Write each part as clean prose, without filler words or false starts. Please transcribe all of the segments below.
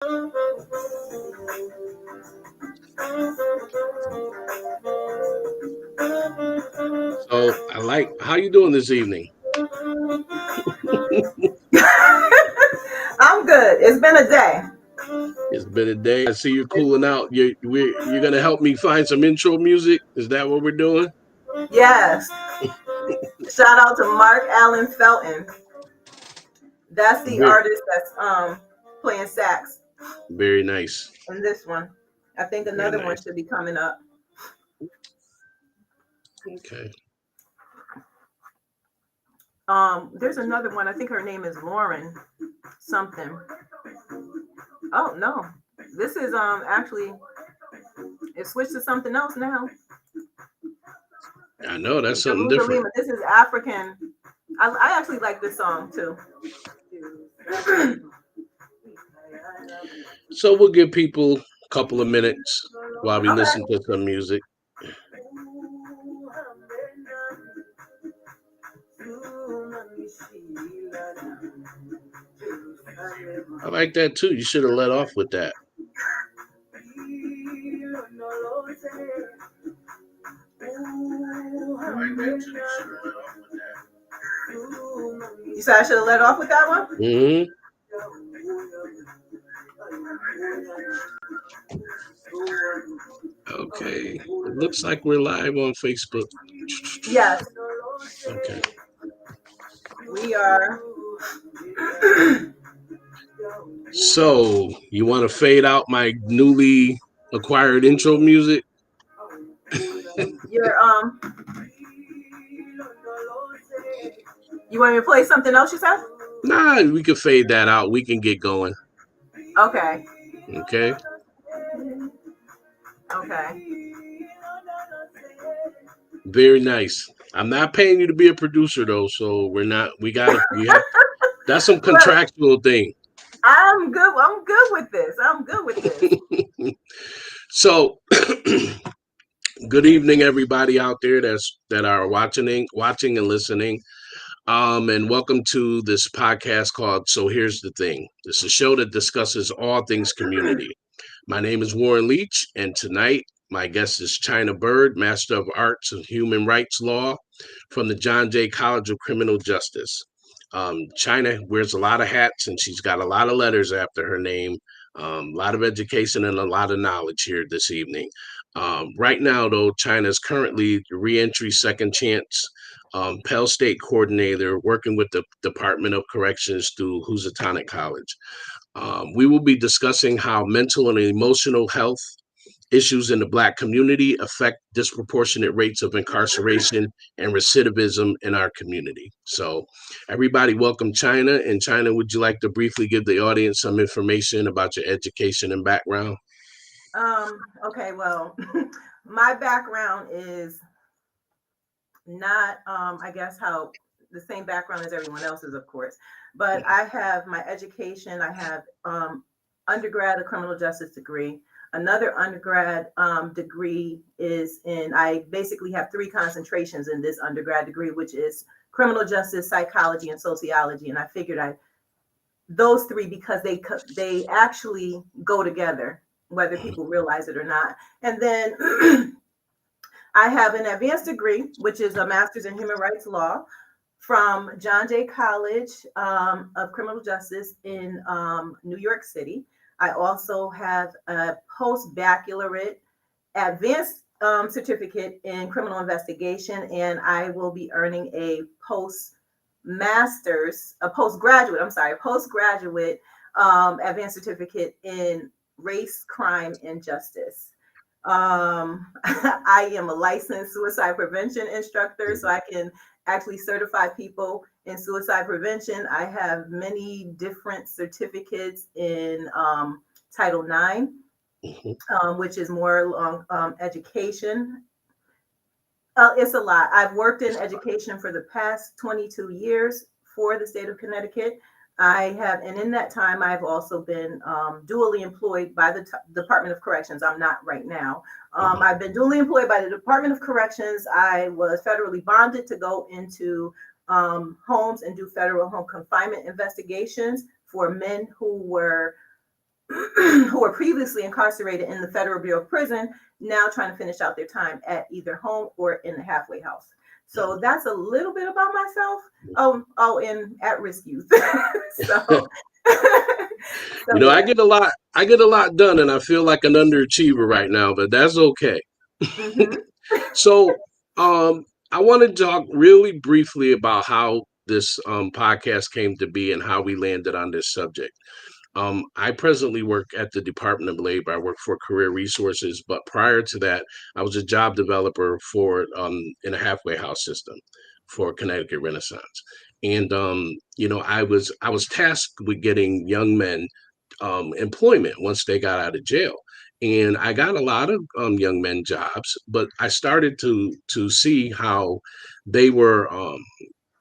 So how you doing this evening? I'm good. It's been a day. It's been a day. I see you're cooling out. You're gonna help me find some intro music. Is that what we're doing? Yes. Shout out to Mark Allen Felton. That's the Very, artist that's playing sax very nice. in this one. I think Very another one nice. should be coming up. Okay. There's another one. I think her name is Lauren something. Oh no. This is actually it switched to something else now. I know that's something Jalusa different. Lima. This is African. I actually like this song too. So we'll give people a couple of minutes while we Okay. listen to some music. I like that too. You should have let off with that. You said I should have let off with that one? Hmm. Okay. It looks like we're live on Facebook. Yes, Okay. we are. So you want to fade out my newly acquired intro music? You're you want me to play something else, you said? Nah, we can fade that out. We can get going. Okay. Okay. Okay. Very nice. I'm not paying you to be a producer though, so we have that's some Look, contractual thing. I'm good. I'm good with this. I'm good with this. So good evening everybody out there that are watching and listening. And welcome to this podcast called So Here's the Thing. This is a show that discusses all things community. My name is Warren Leach, and tonight my guest is China Bird, Master of Arts and Human Rights Law from the John Jay College of Criminal Justice. China wears a lot of hats, and she's got a lot of letters after her name, a lot of education and a lot of knowledge here this evening. Right now, though, China is currently the reentry second chance Pell State coordinator working with the Department of Corrections through Housatonic College. We will be discussing how mental and emotional health issues in the Black community affect disproportionate rates of incarceration and recidivism in our community. So, everybody, welcome China. And China, would you like to briefly give the audience some information about your education and background? Okay, well, my background is not I guess how the same background as everyone else's, of course. But I have my education, I have undergrad, a criminal justice degree. Another undergrad degree is I basically have three concentrations in this undergrad degree, which is criminal justice, psychology, and sociology. And I figured those three because they actually go together, whether people realize it or not. And then I have an advanced degree, which is a master's in human rights law from John Jay College of Criminal Justice in New York City. I also have a post-baccalaureate advanced certificate in criminal investigation, and I will be earning a postgraduate advanced certificate in race, crime, and justice. I am a licensed suicide prevention instructor, so I can actually certify people in suicide prevention. I have many different certificates in Title IX, which is more education. It's a lot. I've worked in education for the past 22 years for the state of Connecticut. And in that time, I've also been dually employed by the Department of Corrections. I'm not right now. I've been dually employed by the Department of Corrections. I was federally bonded to go into homes and do federal home confinement investigations for men who were who were previously incarcerated in the Federal Bureau of Prison, now trying to finish out their time at either home or in the halfway house. So that's a little bit about myself. And at-risk youth. so, You so know, yeah. I get a lot done, and I feel like an underachiever right now, but that's okay. Mm-hmm. So, I want to talk really briefly about how this podcast came to be and how we landed on this subject. I presently work at the Department of Labor. I work for Career Resources, but prior to that, I was a job developer for in a halfway house system for Connecticut Renaissance. And I was tasked with getting young men employment once they got out of jail. And I got a lot of young men jobs, but I started to see how they were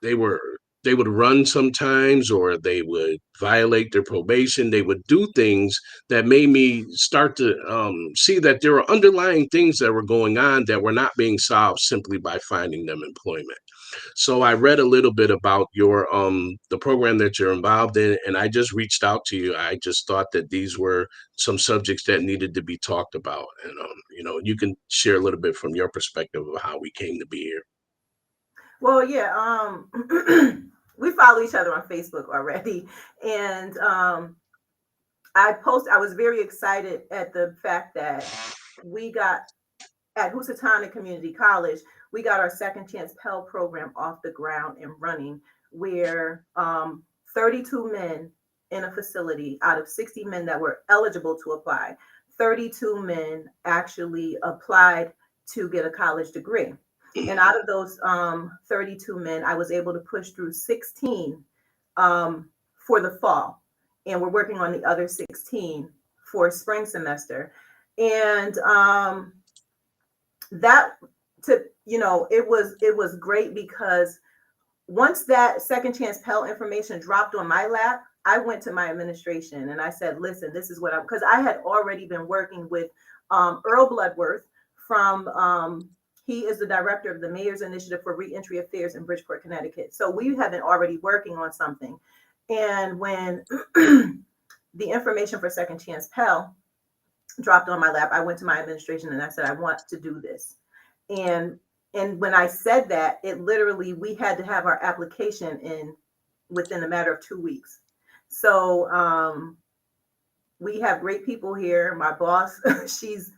they were they would run sometimes, or they would violate their probation. They would do things that made me start to see that there were underlying things that were going on that were not being solved simply by finding them employment. So I read a little bit about your the program that you're involved in, and I just reached out to you. I just thought that these were some subjects that needed to be talked about, and you can share a little bit from your perspective of how we came to be here. Well, yeah. We follow each other on Facebook already, and I was very excited at the fact that we got at Housatonic Community College, we got our Second Chance Pell program off the ground and running, where 32 men in a facility out of 60 men that were eligible to apply, 32 men actually applied to get a college degree. And out of those 32 men, I was able to push through 16 for the fall. And we're working on the other 16 for spring semester. And that it was great because once that second chance Pell information dropped on my lap, I went to my administration and I said, listen, this is what because I had already been working with Earl Bloodworth from he is the director of the Mayor's Initiative for Reentry Affairs in Bridgeport, Connecticut. So we have been already working on something. And when the information for second chance Pell dropped on my lap, I went to my administration and I said, I want to do this. And when I said that, it literally, we had to have our application in within a matter of 2 weeks. So we have great people here. My boss, she's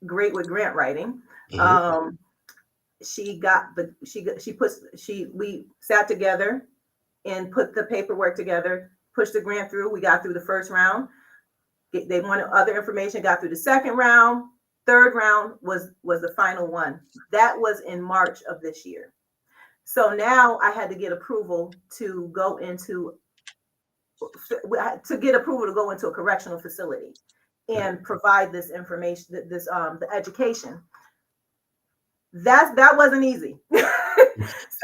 great with grant writing. Mhm. We sat together and put the paperwork together, pushed the grant through. We got through the first round. They wanted other information, got through the second round. Third round was the final one. That was in March of this year. So now I had to get approval to go into a correctional facility and provide this information, the education. That wasn't easy.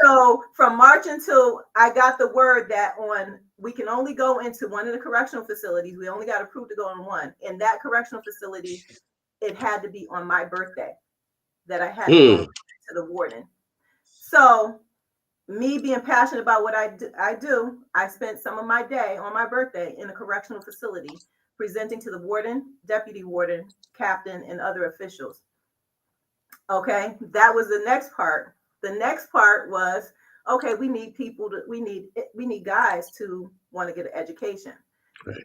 So from March until I got the word that we can only go into one of the correctional facilities. We only got approved to go in one. In that correctional facility, it had to be on my birthday that I had to go to the warden. So me being passionate about what I spent some of my day on my birthday in a correctional facility presenting to the warden, deputy warden, captain, and other officials. Okay, that was the next part. The next part was, okay, we need guys to want to get an education. Right.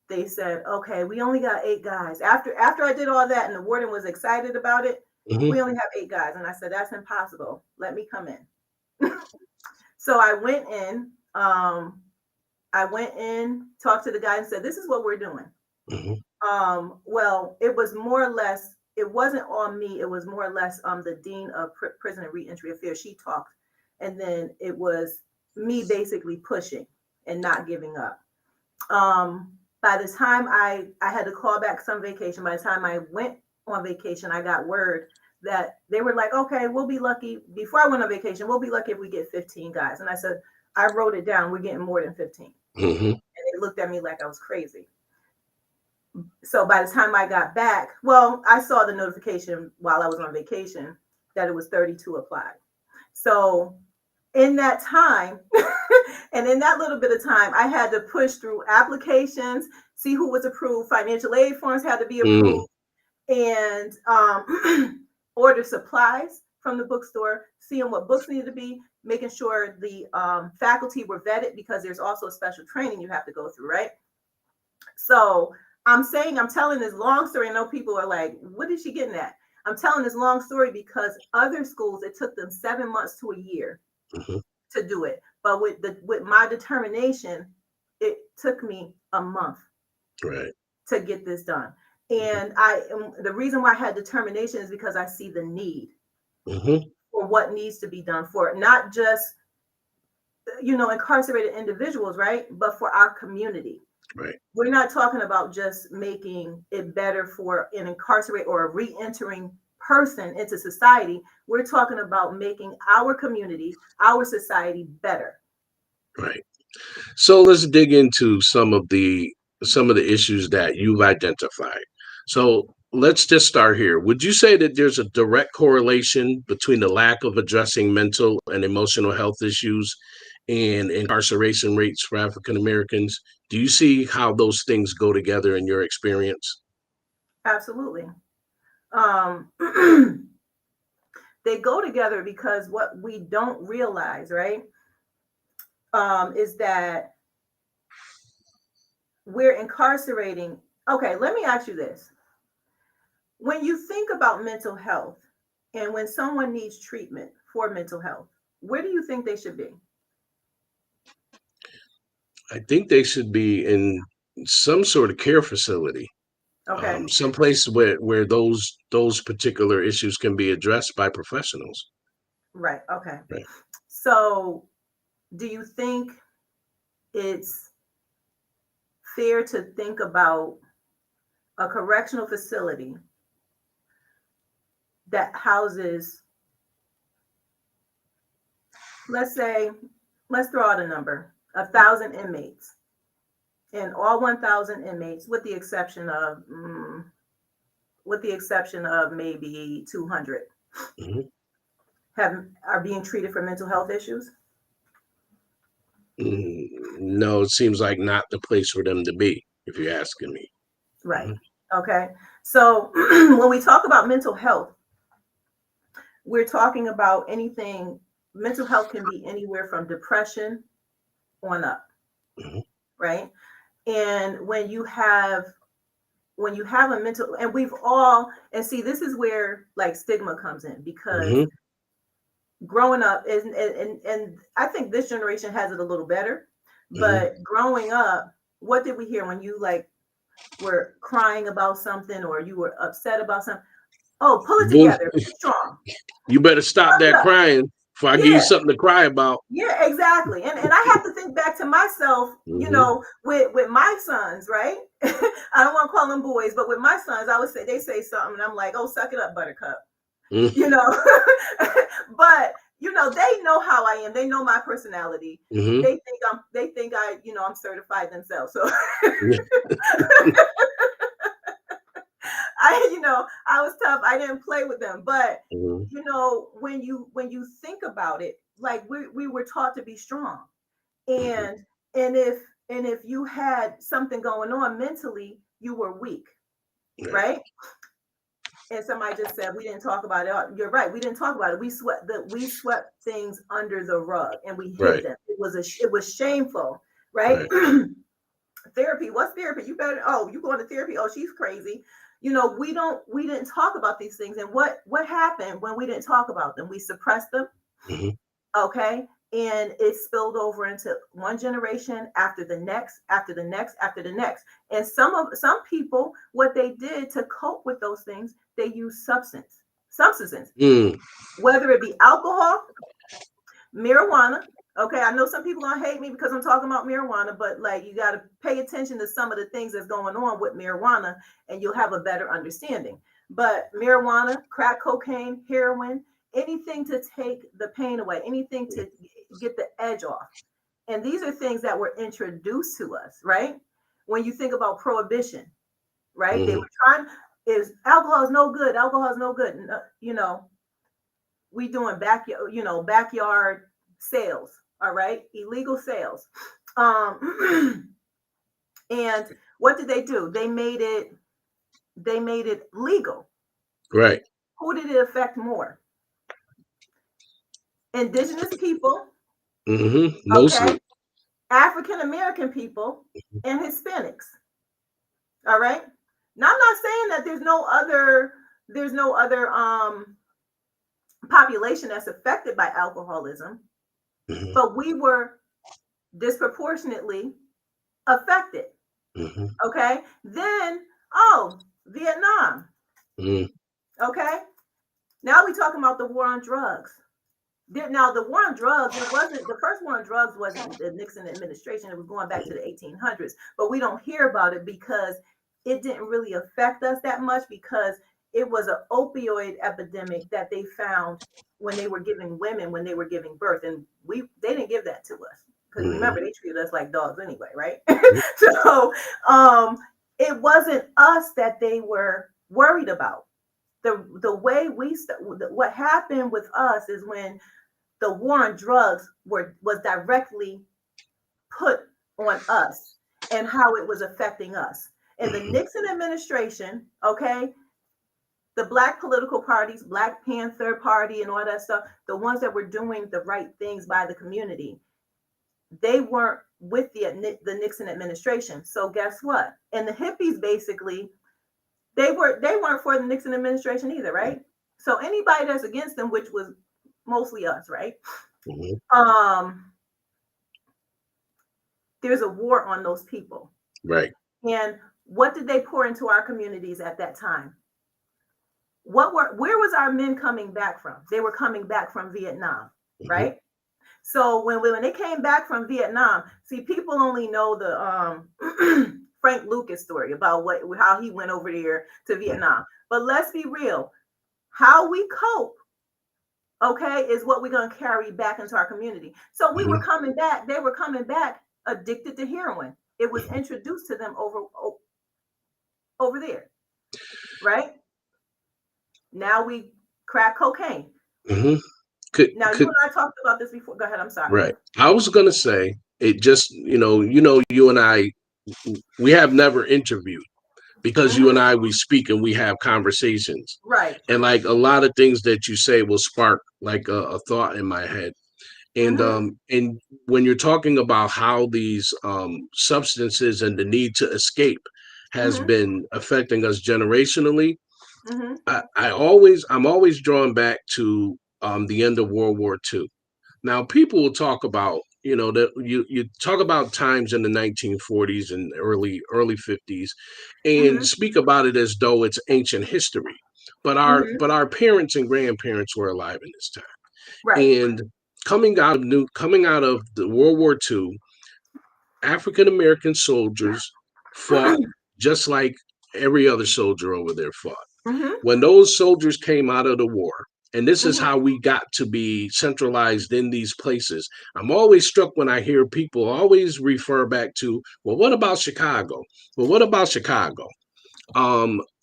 They said, okay, we only got 8 guys. After I did all that and the warden was excited about it, we only have 8 guys. And I said, that's impossible. Let me come in. So I went in, talked to the guy and said, this is what we're doing. Well, it was more or less, it wasn't on me. It was more or less the Dean of Prison and Reentry Affairs. She talked. And then it was me basically pushing and not giving up. By the time I had to call back some vacation, by the time I went on vacation, I got word that they were like, okay, we'll be lucky. Before I went on vacation, we'll be lucky if we get 15 guys. And I said, I wrote it down. We're getting more than 15. And they looked at me like I was crazy. So by the time I got back, well, I saw the notification while I was on vacation that it was 32 applied. So in that time, And in that little bit of time, I had to push through applications, see who was approved, financial aid forms had to be Mm, approved, and order supplies from the bookstore, seeing what books needed to be, making sure the faculty were vetted because there's also a special training you have to go through, right? So I'm telling this long story. I know people are like, what is she getting at? I'm telling this long story because other schools, it took them 7 months to a year mhm, to do it. But with my determination, it took me a month right. to get this done. Mhm, And the reason why I had determination is because I see the need mhm, for what needs to be done for not just incarcerated individuals, right? But for our community. right. We're not talking about just making it better for an incarcerated or a re-entering person into society. We're talking about making our community, our society better. Right. So let's dig into some of the issues that you've identified. So let's just start here. Would you say that there's a direct correlation between the lack of addressing mental and emotional health issues and incarceration rates for African Americans? Do you see how those things go together in your experience? Absolutely. Um, they go together because what we don't realize, right, is that we're incarcerating. Okay, let me ask you this. When you think about mental health and when someone needs treatment for mental health, where do you think they should be? I think they should be in some sort of care facility, Okay, someplace where those particular issues can be addressed by professionals. right. Okay. Right. So, do you think it's fair to think about a correctional facility that houses, let's say, let's throw out a number, 1,000 inmates, and all 1,000 inmates, with the exception of maybe 200, Mhm. are being treated for mental health issues? No, it seems like not the place for them to be, if you're asking me. Right. Mhm. Okay. So when we talk about mental health, we're talking about anything. Mental health can be anywhere from depression on up, Mhm. right? And when you have a mental, and we've all, and see, this is where like stigma comes in because Mhm. growing up is, and I think this generation has it a little better, Mhm. but growing up, what did we hear when you like were crying about something or you were upset about something? Oh, pull it Boom. together, be strong, You better stop suck it that up. crying before I give you Yeah, something to cry about. yeah, exactly. And I have to think back to myself, Mhm. with my sons, right? I don't want to call them boys, but with my sons, I would say they say something, and I'm like, oh, suck it up, buttercup, Mhm. you know. But they know how I am. They know my personality. Mhm. They think I'm certified themselves. So I was tough. I didn't play with them. But Mhm. when you think about it, like we were taught to be strong. Mhm. And and if and if you had something going on mentally, you were weak, Right. right? And somebody just said we didn't talk about it. You're right, we didn't talk about it. We swept things under the rug and we hid Right. them. It was shameful, right? Right. Therapy, what's therapy? You going to therapy? Oh, she's crazy. We didn't talk about these things. And what happened when we didn't talk about them? We suppressed them. Mhm. Okay. And it spilled over into one generation after the next, after the next, after the next. And some people, what they did to cope with those things, they use substances, Mm. whether it be alcohol, marijuana. Okay, I know some people gonna hate me because I'm talking about marijuana, but like you got to pay attention to some of the things that's going on with marijuana, and you'll have a better understanding. But marijuana, crack cocaine, heroin, anything to take the pain away, anything to get the edge off. And these are things that were introduced to us, right? When you think about prohibition, right? They Mhm. were trying, is alcohol is no good, alcohol is no good. We doing backyard sales. All right, illegal sales. And what did they do? They made it legal. Right. Who did it affect more? Indigenous people, okay, Mostly. African American people, and Hispanics. All right. Now I'm not saying that there's no other population that's affected by alcoholism, Hmm. but we were disproportionately affected. Hmm. Okay. Then, oh, Vietnam. Hmm. Okay. Now we talking about the war on drugs. Now the war on drugs, it wasn't the first war on drugs wasn't the Nixon administration. It was going back to the 1800s, but we don't hear about it because it didn't really affect us that much because it was an opioid epidemic that they found when they were giving women when they were giving birth, and they didn't give that to us because Hmm. remember they treated us like dogs anyway, right? So um, it wasn't us that they were worried about. The way what happened with us is when the war on drugs was directly put on us and how it was affecting us. And the Hmm. Nixon administration, okay, the black political parties, Black Panther Party, and all that stuff, the ones that were doing the right things by the community, they weren't with the Nixon administration. So guess what? And the hippies basically, they weren't for the Nixon administration either, right? So anybody that's against them, which was mostly us, right? Hmm. Um, there's a war on those people. Right. And what did they pour into our communities at that time? Where was our men coming back from? They were coming back from Vietnam, Hmm. right? So when they came back from Vietnam, see, people only know the Frank Lucas story about how he went over there to Vietnam. But let's be real, how we cope, okay, is what we're going to carry back into our community. So we were Hmm. coming back, they were coming back addicted to heroin. It was introduced to them over there, right? Now we crack cocaine. Hmm. Could Now you could and I talked about this before. Go ahead. I'm sorry. right. I was gonna say it. Just you and I, we have never interviewed because you and Mm-hmm. we speak and we have conversations, Right. and like a lot of things that you say will spark like a thought in my head. Mm-hmm. And when you're talking about how these substances and the need to escape has Mm-hmm. been affecting us generationally, Mm-hmm. I'm always drawn back to the end of World War II. Now, people will talk about, that you talk about times in the 1940s and early 50s, and Mm-hmm. speak about it as though it's ancient history. Mm-hmm. But our parents and grandparents were alive in this time, Right. and coming out of the World War II, African American soldiers fought just like every other soldier over there fought. Mm-hmm. When those soldiers came out of the war, and this is Mm-hmm. how we got to be centralized in these places. I'm always struck when I hear people always refer back to, well, what about Chicago? Well, what about Chicago?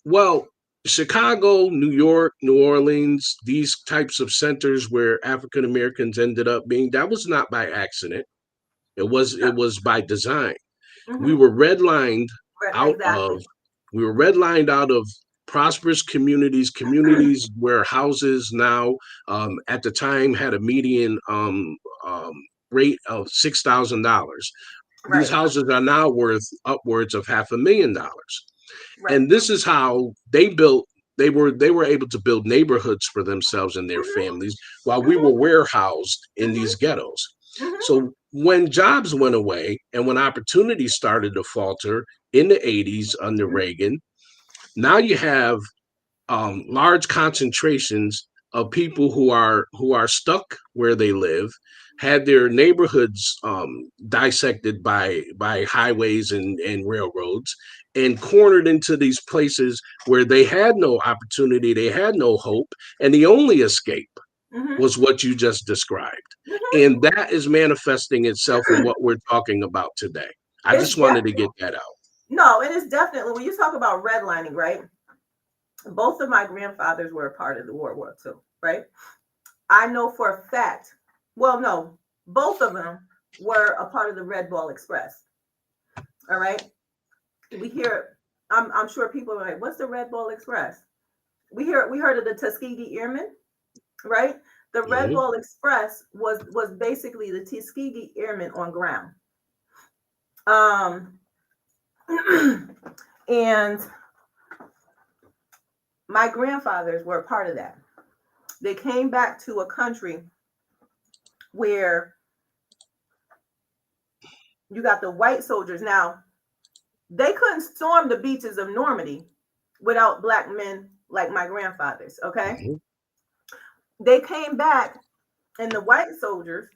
Well, Chicago, New York, New Orleans, these types of centers where African Americans ended up being, that was not by accident. No. It was by design. We Mm-hmm. were redlined Right. out Exactly. of we were redlined out of prosperous communities where houses now at the time had a median um, rate of $6,000. These Right. houses are now worth upwards of $500,000, Right. and this is how they were able to build neighborhoods for themselves and their Mm-hmm. families while we were Mm-hmm. warehoused in Mm-hmm. these ghettos. Mm-hmm. So when jobs went away and when opportunities started to falter in the 80s under Reagan, now you have large concentrations of people who are stuck where they live, had their neighborhoods dissected by highways and railroads, and cornered into these places where they had no opportunity, they had no hope, and the only escape Mm-hmm. was what you just described. Mm-hmm. And that is manifesting itself in what we're talking about today. I It's just wanted to definitely get that out. no, and it's definitely when you talk about redlining, right? Both of my grandfathers were a part of the World War II, right? I know for a fact. Well, no, Both of them were a part of the Red Ball Express. All right. We hear, I'm sure people are like, what's the Red Ball Express? We heard of the Tuskegee Airmen, right? The Red Hmm. Ball Express was basically the Tuskegee Airmen on ground. Um, and my grandfathers were a part of that. They came back to a country where you got the white soldiers. Now, they couldn't storm the beaches of Normandy without black men like my grandfathers, okay? Hmm. They came back, and the white soldiers,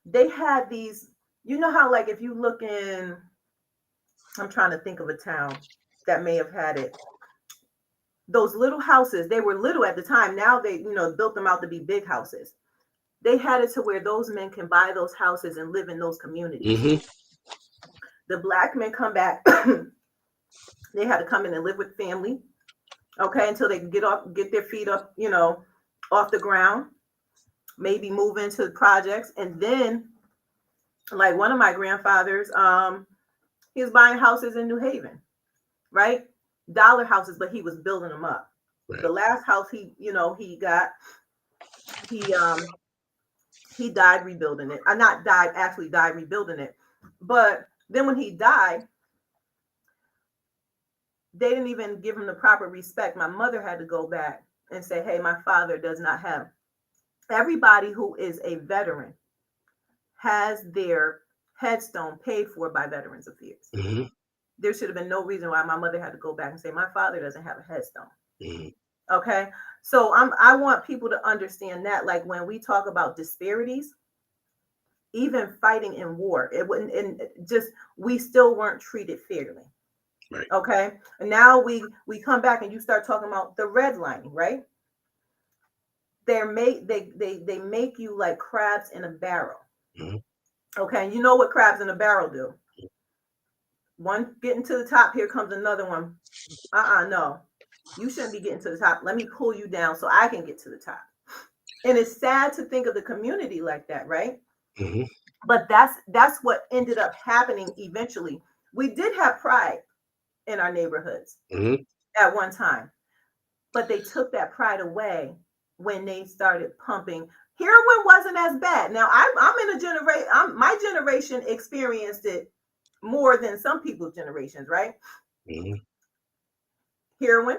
they had these, you know how, like, if you look in, I'm trying to think of a town that may have had it. Those little houses, they were little at the time. Now they, built them out to be big houses. They had it to where those men can buy those houses and live in those communities. Hmm. The black men come back, they had to come in and live with family, okay, until they can get their feet up, off the ground, maybe move into the projects. And then, like one of my grandfathers, he was buying houses in New Haven, right? Dollar houses, but he was building them up. Right. The last house he got, he he died rebuilding it. Not died, actually died rebuilding it. But then when he died, they didn't even give him the proper respect. My mother had to go back and say, hey, my father does not have. Everybody who is a veteran has their headstone paid for by Veterans Affairs. Hmm. There should have been no reason why my mother had to go back and say, my father doesn't have a headstone. Hmm. Okay. So I want people to understand that, like, when we talk about disparities, even fighting in war, it wouldn't, and just, we still weren't treated fairly. Right. Okay. And now we come back and you start talking about the redlining, right? They make you like crabs in a barrel. Hmm. Okay. And you know what crabs in a barrel do? One getting to the top, here comes another one. No. You shouldn't be getting to the top. Let me pull you down so I can get to the top. And it's sad to think of the community like that, right? Hmm. But that's what ended up happening eventually. We did have pride in our neighborhoods Hmm. at one time, but they took that pride away when they started pumping. Heroin wasn't as bad. Now I'm in a generation. My generation experienced it more than some people's generations, right? Hmm. Heroin,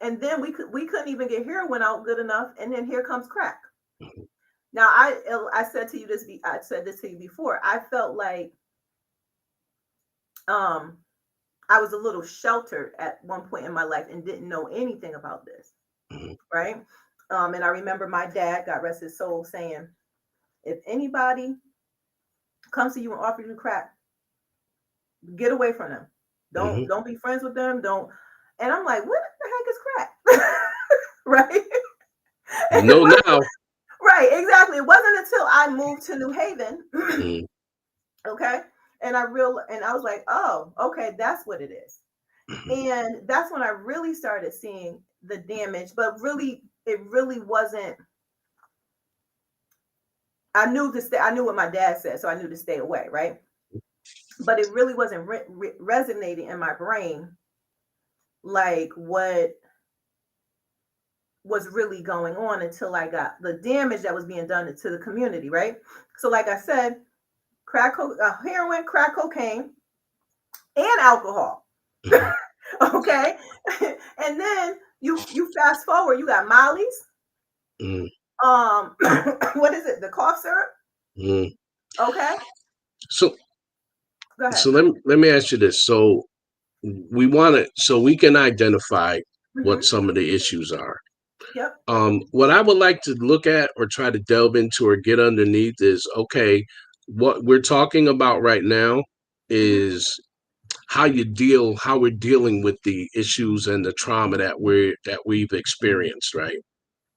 and then we couldn't even get heroin out good enough, and then here comes crack. Now I said to you this. I said this to you before. I felt like um I was a little sheltered at one point in my life and didn't know anything about this, Hmm. right? And I remember my dad, God rest his soul, saying, if anybody comes to you and offers you crack, get away from them. Hmm. Don't be friends with them. Don't. And I'm like, what the heck is crack? Right? You And it know wasn't now. right, exactly. It wasn't until I moved to New Haven, Hmm. okay, and I was like, oh, okay, that's what it is. Hmm. And that's when I really started seeing the damage. But really, it really wasn't. I knew to stay. I knew what my dad said, so I knew to stay away, right? But it really wasn't resonating in my brain like what was really going on until I got the damage that was being done to the community, right? So, like I said, heroin, crack cocaine, and alcohol. Hmm. Okay, and then you fast forward, you got Molly's. Hmm. What is it? The cough syrup. Hmm. Okay, So, go ahead. so let me ask you this. So so we can identify what Hmm. some of the issues are. Yep. What I would like to look at or try to delve into or get underneath is, okay, what we're talking about right now Hmm. is how we're dealing with the issues and the trauma that we've experienced, right?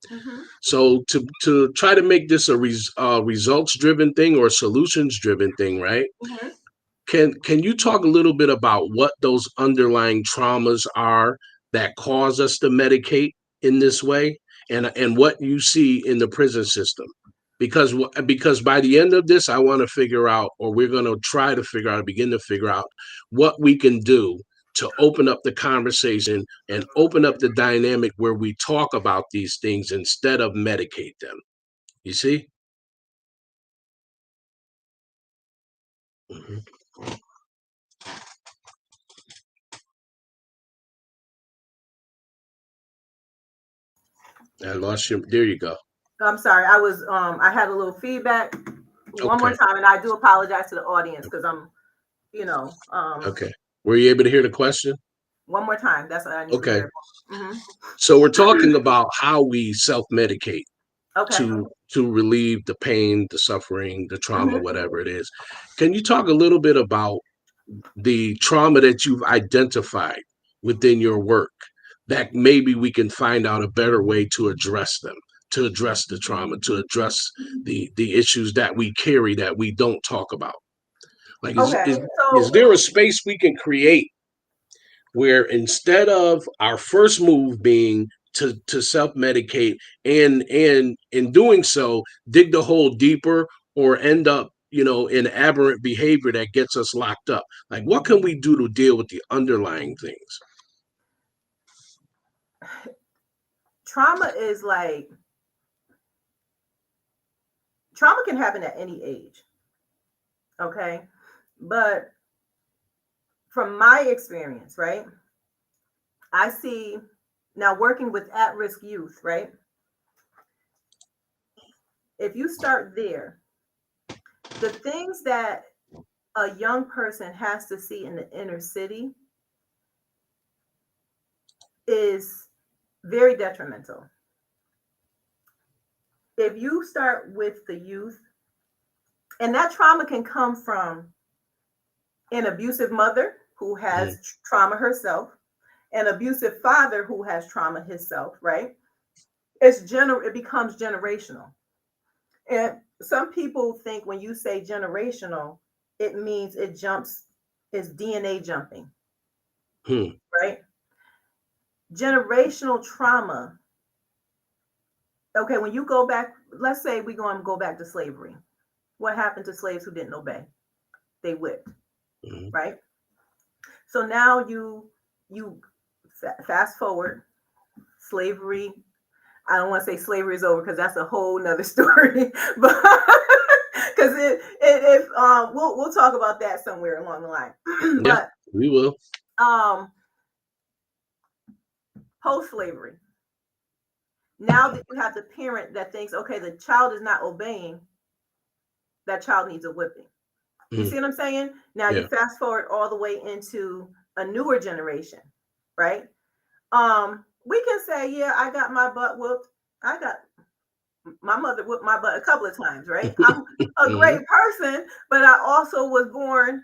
Hmm. So to try to make this a results driven thing or solutions driven thing, right? Hmm. Can you talk a little bit about what those underlying traumas are that cause us to medicate in this way, and what you see in the prison system? because by the end of this, I want to figure out, or we're going to try to figure out, begin to figure out what we can do to open up the conversation and open up the dynamic where we talk about these things instead of medicate them. You see? Mhm. I lost you. There you go. I'm sorry. I had a little feedback. One more Okay. time, and I do apologize to the audience because I'm, you know, Okay. Were you able to hear the question? one more time. That's what I need to Okay. hear. Hmm. So we're talking about how we self-medicate Okay. to relieve the pain, the suffering, the trauma, Hmm. whatever it is. Can you talk a little bit about the trauma that you've identified within your work that maybe we can find out a better way to address them, to address the trauma, to address the issues that we carry that we don't talk about? Like, Okay. is So, there a space we can create where instead of our first move being to self-medicate and in doing so dig the hole deeper or end up in aberrant behavior that gets us locked up, like what can we do to deal with the underlying things? trauma is like trauma can happen at any age. Okay. But from my experience, right, I see now working with at risk youth, right? If you start there, the things that a young person has to see in the inner city is very detrimental. If you start with the youth, and that trauma can come from an abusive mother who Mm-hmm. has trauma herself, an abusive father who has trauma himself, right? It becomes generational. And some people think when you say generational, it means it jumps, it's DNA jumping, Hmm. right? Generational trauma. Okay, when you go back, let's say we're going to go back to slavery. What happened to slaves who didn't obey? They whipped, Mm-hmm. right? So now you fast forward, slavery. I don't want to say slavery is over because that's a whole nother story, but because we'll talk about that somewhere along the line. Yeah, But we will. um, post slavery, now that you have the parent that thinks, okay, the child is not obeying, that child needs a whipping. You Mm. see what I'm saying? Now you Yeah. fast forward all the way into a newer generation, right? We can say, yeah, I got my butt whooped. I got my mother whooped my butt a couple of times, right? I'm a Hmm. great person, but I also was born.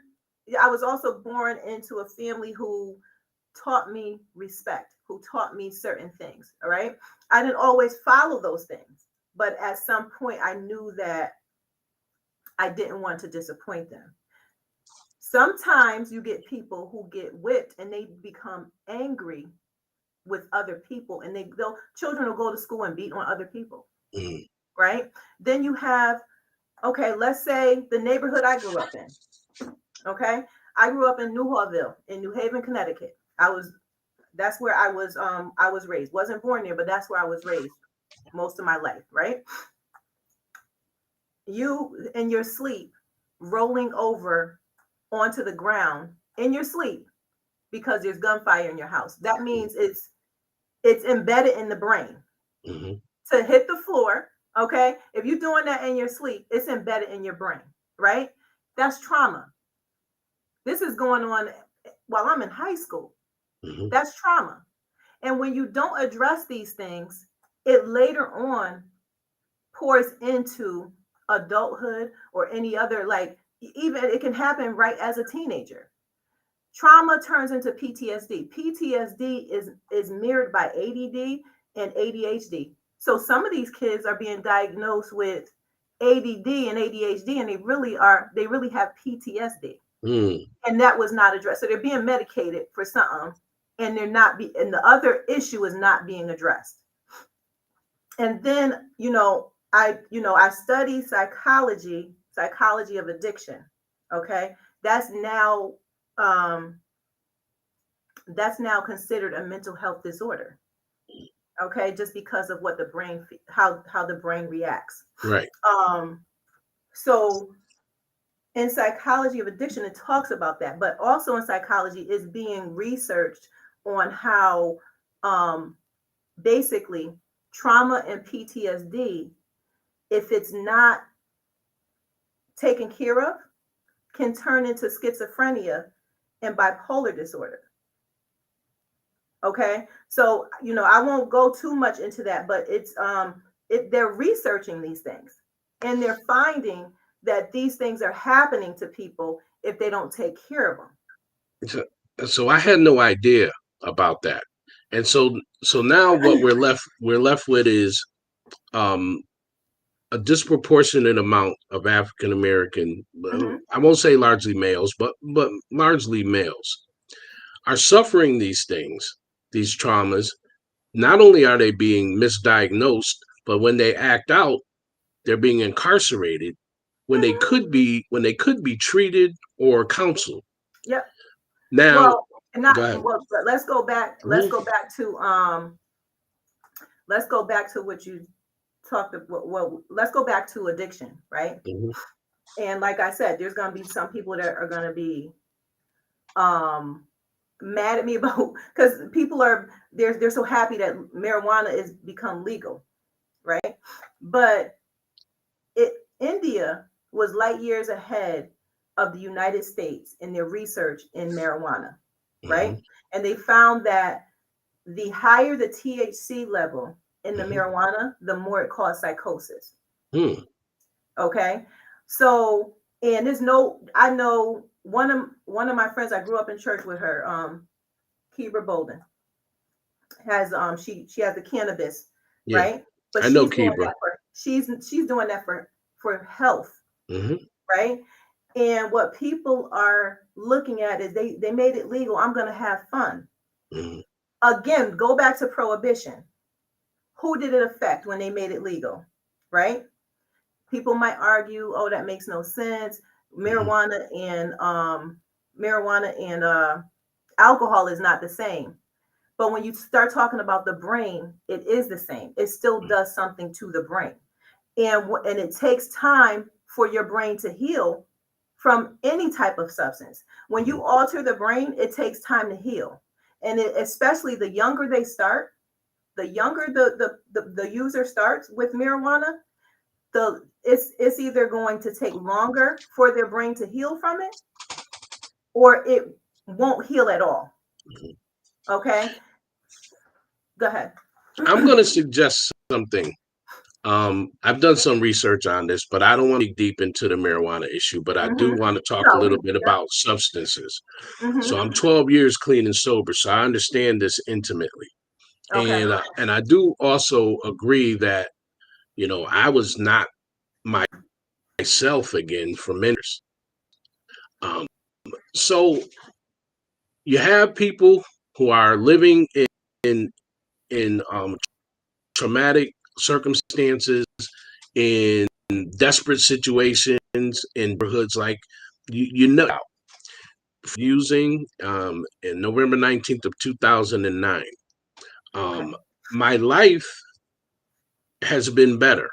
I was also born into a family who taught me respect, who taught me certain things. All right. I didn't always follow those things, but at some point I knew that I didn't want to disappoint them. Sometimes you get people who get whipped and they become angry with other people, and they'll children will go to school and beat on other people, Mm. right? Then you have, okay, let's say the neighborhood I grew up in. Okay. I grew up in Newhallville in New Haven, Connecticut. That's where I was raised. Wasn't born there, but that's where I was raised most of my life, right? You in your sleep rolling over onto the ground in your sleep because there's gunfire in your house. That means it's embedded in the brain Mm-hmm. to hit the floor. Okay. If you're doing that in your sleep, it's embedded in your brain, right? That's trauma. This is going on while I'm in high school. Mm-hmm. That's trauma. And when you don't address these things, it later on pours into adulthood or any other, like, even it can happen right as a teenager. Trauma turns into PTSD. PTSD is mirrored by ADD and ADHD. So some of these kids are being diagnosed with ADD and ADHD, and they really have PTSD, Mm. and that was not addressed. So they're being medicated for something, and and the other issue is not being addressed. And then, I study psychology of addiction. Okay, that's now um, that's now considered a mental health disorder. Okay, just because of what the brain, how the brain reacts. Right. Um, so in psychology of addiction, it talks about that, but also in psychology is being researched on how um, basically trauma and PTSD, if it's not taken care of, can turn into schizophrenia and bipolar disorder. Okay, so I won't go too much into that, but they're researching these things, and they're finding that these things are happening to people if they don't take care of them. So, so I had no idea about that. And so now what we're left with is um a disproportionate amount of African American, Hmm. I won't say largely males, but largely males are suffering these things, these traumas. Not only are they being misdiagnosed, but when they act out, they're being incarcerated Hmm. when they could be treated or counseled. Yep. Now, Well, not go ahead. well. But let's go back. Let's Mhm, go back to Let's go back to what you talked about. Well, let's go back to addiction, right? mhm, And like I said, there's going to be some people that are going to be um mad at me about, because people are they're so happy that marijuana is become legal, right? But it India was light years ahead of the United States in their research in marijuana, mhm, right? And they found that the higher the THC level in the mhm, marijuana, the more it caused psychosis. mhm. Okay, so and there's no, I know one of my friends, I grew up in church with her, Kibra Bolden, has she has the cannabis, Yeah, right? But I know she's doing Kibra. that for she's doing that for health, Hmm. right? And what people are looking at is they made it legal. I'm going to have fun. Hmm. Again, go back to prohibition. Who did it affect when they made it legal, right? People might argue, oh, that makes no sense. Hmm. Marijuana and marijuana and alcohol is not the same. But when you start talking about the brain, it is the same. It still does something to the brain. And it takes time for your brain to heal from any type of substance. When Hmm. you alter the brain, it takes time to heal. And especially the younger they start, the younger the user starts with marijuana, it's either going to take longer for their brain to heal from it, or it won't heal at all. Okay, go ahead. I'm going to suggest something. I've done some research on this, but I don't want to dig deep into the marijuana issue. But I do Hmm. want to talk a No, little bit about substances. So hmm. I'm 12 years clean and sober, so I understand this intimately. Okay. And I do also agree that I was not myself again for many years. Um, so you have people who are living in in traumatic circumstances, in desperate situations, in neighborhoods like you know using in November 19th of 2009. Okay. Um, my life has been better,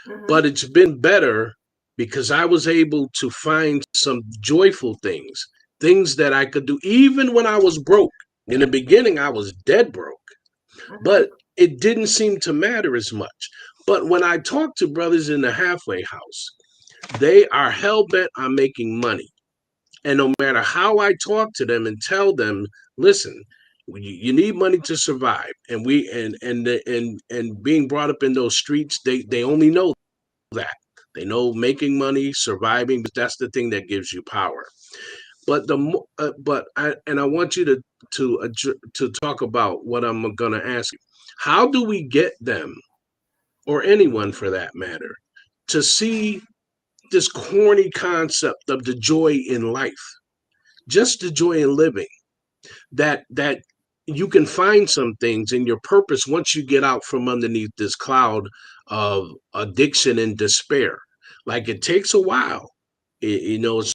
Hmm. but it's been better because I was able to find some joyful things that I could do even when I was broke. In the beginning, I was dead broke, Hmm. but it didn't seem to matter as much. But when I talk to brothers in the halfway house, they are hell bent on making money. And no matter how I talk to them and tell them, listen, you need money to survive, and being brought up in those streets, they only know that. They know making money, surviving, but that's the thing that gives you power. But I want you to talk about what I'm going to ask you. How do we get them, or anyone for that matter, to see this corny concept of the joy in life, just the joy in living? That you can find some things in your purpose once you get out from underneath this cloud of addiction and despair. Like it takes a while. It's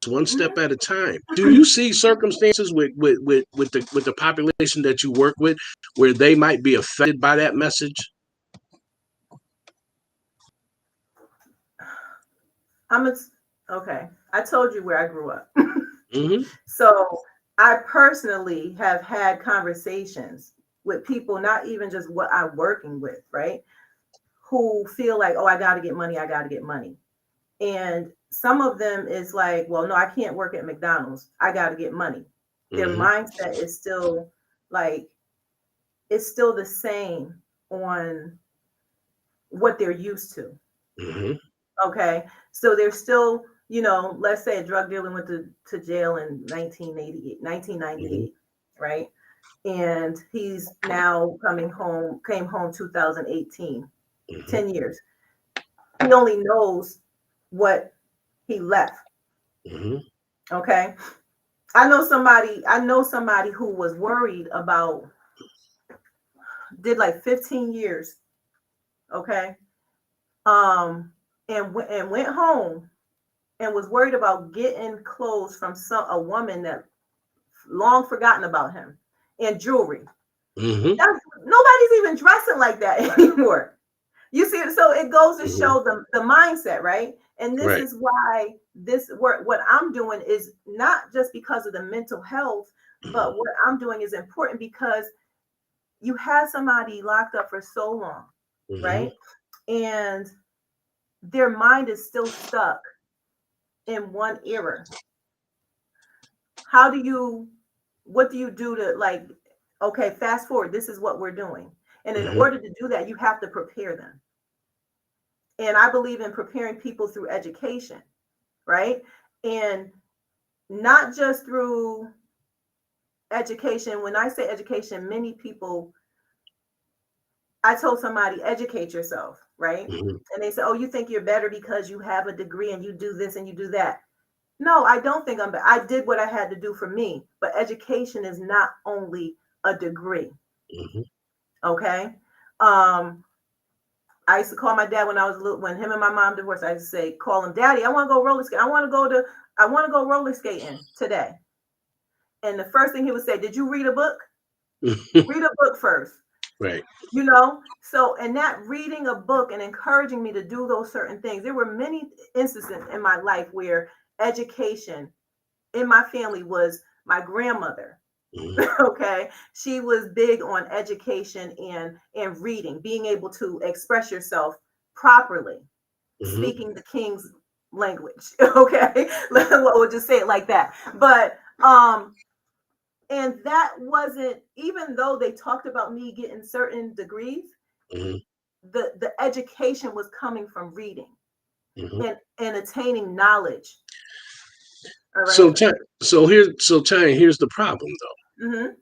one step Mhm. at a time. Do you see circumstances with the population that you work with where they might be affected by that message? I'm a, okay. I told you where I grew up. Mm-hmm. So I personally have had conversations with people, not even just what I'm working with, right? Who feel like, oh, I got to get money. I got to get money. And some of them is like, well, no, I can't work at McDonald's. I got to get money. Their Mm-hmm. mindset is still like, it's still the same on what they're used to. Mm-hmm. Okay. So they're still, let's say a drug dealer went to jail in 1988, Mm-hmm. 1998, right? And he's now came home 2018, Mm-hmm. 10 years. He only knows what he left. Mm-hmm. Okay. I know somebody who was worried about, did like 15 years. Okay. Um, and went home and was worried about getting clothes from a woman that long forgotten about him, and jewelry. Mm-hmm. Nobody's even dressing like that anymore. You see, so it goes to Mm-hmm. show the mindset, right? And this Right. is why this work, what I'm doing is not just because of the mental health, Mm-hmm. but what I'm doing is important because you had somebody locked up for so long, Mm-hmm. right? And their mind is still stuck in one era. How do you, what do you do to, like, okay, fast forward, this is what we're doing. And in Mm-hmm. order to do that, you have to prepare them. And I believe in preparing people through education, right? And not just through education. When I say education, many people, I told somebody, educate yourself, right? Mm-hmm. And they say, oh, you think you're better because you have a degree and you do this and you do that. No, I don't think I'm better. I did what I had to do for me. But education is not only a degree. Mm-hmm. Okay. Um, I used to call my dad when I was little, when him and my mom divorced. I used to say, call him, Daddy, I want to go roller skating. I want to go roller skating today. And the first thing he would say, did you read a book? Read a book first. Right. So and that reading a book and encouraging me to do those certain things, there were many instances in my life where education in my family was my grandmother. Mm-hmm. Okay, she was big on education and reading, being able to express yourself properly, Mm-hmm. speaking the king's language. Okay, we'll just say it like that. But and that wasn't, even though they talked about me getting certain degrees, Mm-hmm. the education was coming from reading Mm-hmm. and attaining knowledge. All So, right. Here's the problem though. Mm-hmm.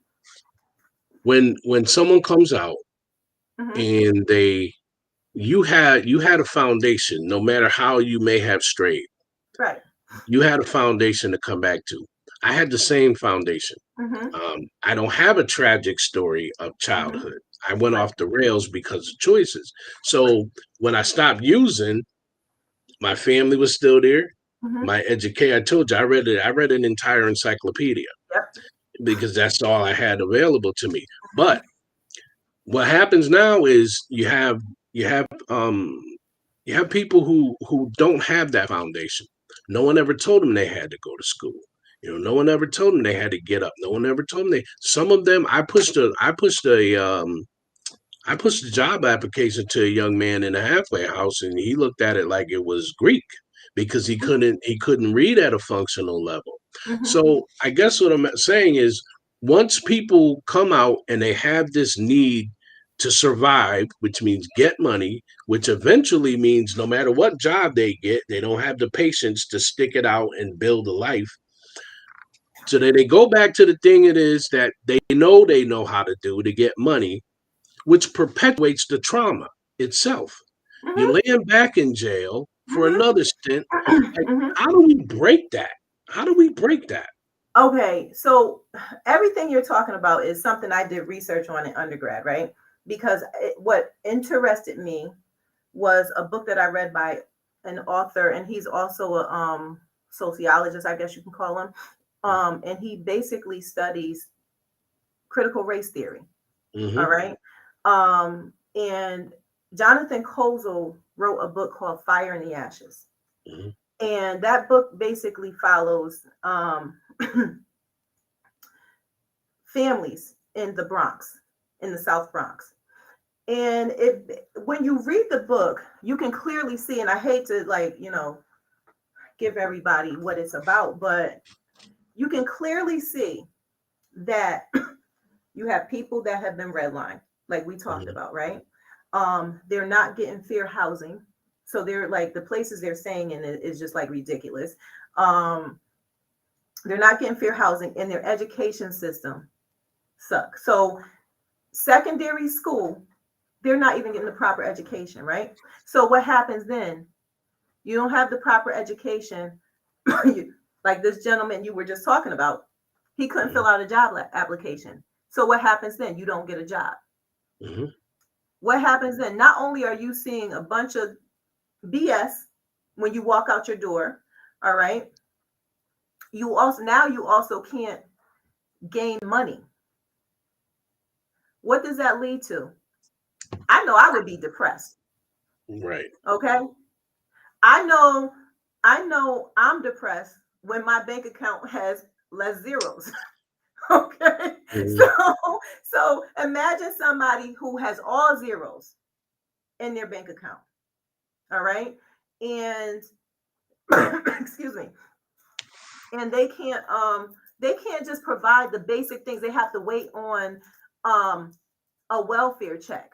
When someone comes out Mm-hmm. and you had a foundation, no matter how you may have strayed, Right. you had a foundation to come back to. I had the same foundation. Mm-hmm. I don't have a tragic story of Mm-hmm. childhood. I went Right. off the rails because of choices. So when I stopped using, my family was still there. Mm-hmm. My education, I told you, I read it. I read an entire encyclopedia Yep. because that's all I had available to me. Mm-hmm. But what happens now is you have people who don't have that foundation. No one ever told them they had to go to school. No one ever told them they had to get up. No one ever told them they. Some of them, I pushed a job application to a young man in a halfway house, and he looked at it like it was Greek because he couldn't read at a functional level. Mm-hmm. So I guess what I'm saying is, once people come out and they have this need to survive, which means get money, which eventually means no matter what job they get, they don't have the patience to stick it out and build a life. So then they go back to the thing it is that they know how to do to get money, which perpetuates the trauma itself. You Mm-hmm. lay him back in jail for Mm-hmm. another stint. Like, Mm-hmm. how do we break that? How do we break that? Okay, so everything you're talking about is something I did research on in undergrad, right? Because what interested me was a book that I read by an author, and he's also a sociologist, I guess you can call him. And he basically studies critical race theory. Mm-hmm. All right. And Jonathan Kozol wrote a book called Fire in the Ashes. Mm-hmm. And that book basically follows families in the Bronx, in the South Bronx. And when you read the book, you can clearly see, and I hate to give everybody what it's about, but you can clearly see that you have people that have been redlined, like we talked Mm-hmm. about, right? They're not getting fair housing. So they're like the places they're staying in is just like ridiculous. Um, they're not getting fair housing, and their education system sucks. So secondary school, they're not even getting the proper education, right? So what happens then? You don't have the proper education. Like this gentleman you were just talking about, he couldn't fill out a job application. So what happens then? You don't get a job. Mm-hmm. What happens then? Not only are you seeing a bunch of BS when you walk out your door, all right, you also can't gain money. What does that lead to? I know I would be depressed. Right. Okay. I know I'm depressed when my bank account has less zeros. Okay. Mm-hmm. So imagine somebody who has all zeros in their bank account. All right. And excuse me. And they can't just provide the basic things. They have to wait on um a welfare check.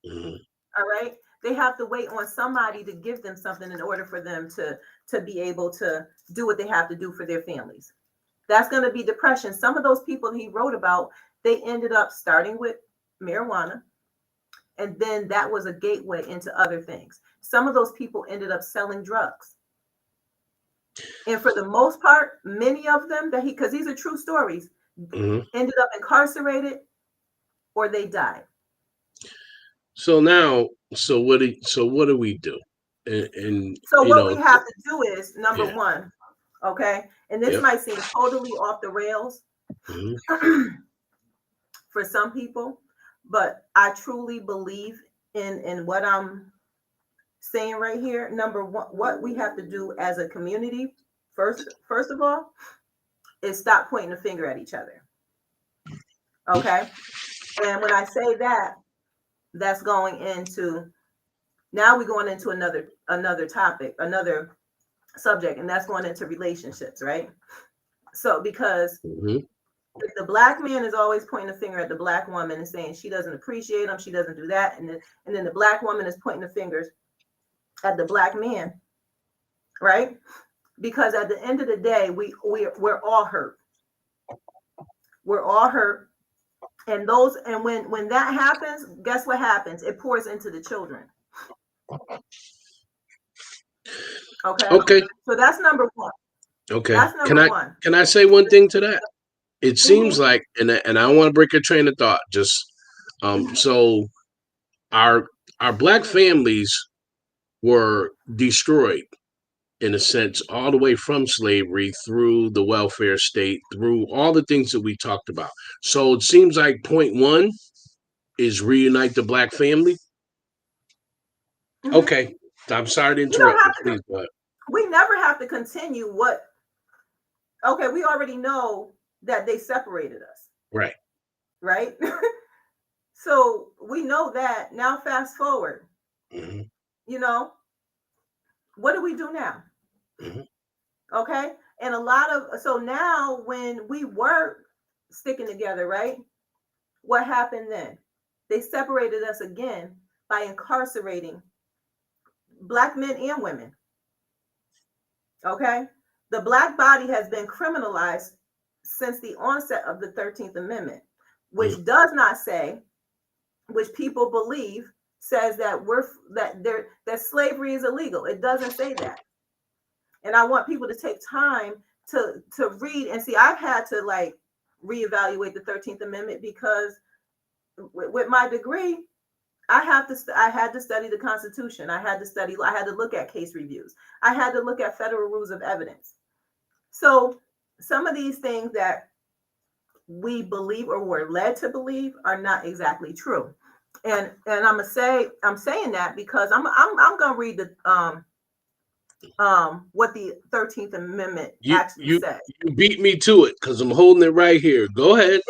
Mm-hmm. All right. They have to wait on somebody to give them something in order for them to be able to do what they have to do for their families. That's going to be depression. Some of those people he wrote about, they ended up starting with marijuana, and then that was a gateway into other things. Some of those people ended up selling drugs. And for the most part, many of them because these are true stories, Mm-hmm. ended up incarcerated or they died. So now, so what do we do? And So you what know, we have to do is number yeah. one, okay, and this Yep. might seem totally off the rails Mm-hmm. for some people, but I truly believe in what I'm saying right here. Number one, what we have to do as a community, first of all, is stop pointing the finger at each other. Okay. And when I say that, that's going into now we're going into another topic, another subject, and that's going into relationships, right? So because Mm-hmm. if the black man is always pointing the finger at the black woman and saying she doesn't appreciate him, she doesn't do that, and then the black woman is pointing the fingers at the black man, right? Because at the end of the day, we're all hurt. We're all hurt, and when that happens, guess what happens? It pours into the children. Okay, Okay. so that's number one. Okay. That's Can number I one. can I say one thing to that? It seems Mm-hmm, like, and I don't want to break your train of thought. Just mm-hmm, so our our black families were destroyed in a sense, all the way from slavery through the welfare state, through all the things that we talked about. So it seems like point one is reunite the black family. mm-hmm. Okay. I'm sorry to We don't interrupt you, have to. please, but We never have to continue what. Okay, we already know that they separated us, right. right? So we know that. Now, fast forward. Mm-hmm. You know, what do we do now? Mm-hmm. Okay, and a lot of so now when we were sticking together, right? What happened then? They separated us again by incarcerating black men and women. Okay, the black body has been criminalized since the onset of the 13th Amendment, which does not say, which people believe says that slavery is illegal. It doesn't say that. And I want people to take time to read and see. I've had to like reevaluate the 13th Amendment because with my degree, I had to study the Constitution. I had to look at case reviews. I had to look at federal rules of evidence. So some of these things that we believe or were led to believe are not exactly true. And I'm saying that because I'm gonna read the what the 13th Amendment You actually you says. you beat me to it because I'm holding it right here. Go ahead.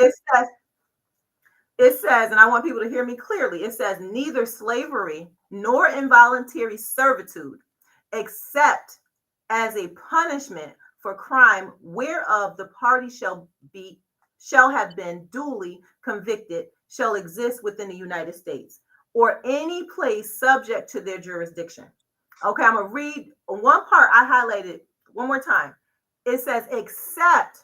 It says, and I want people to hear me clearly, it says neither slavery nor involuntary servitude, except as a punishment for crime whereof the party shall have been duly convicted, shall exist within the United States, or any place subject to their jurisdiction. Okay, I'm gonna read one part I highlighted one more time. It says, except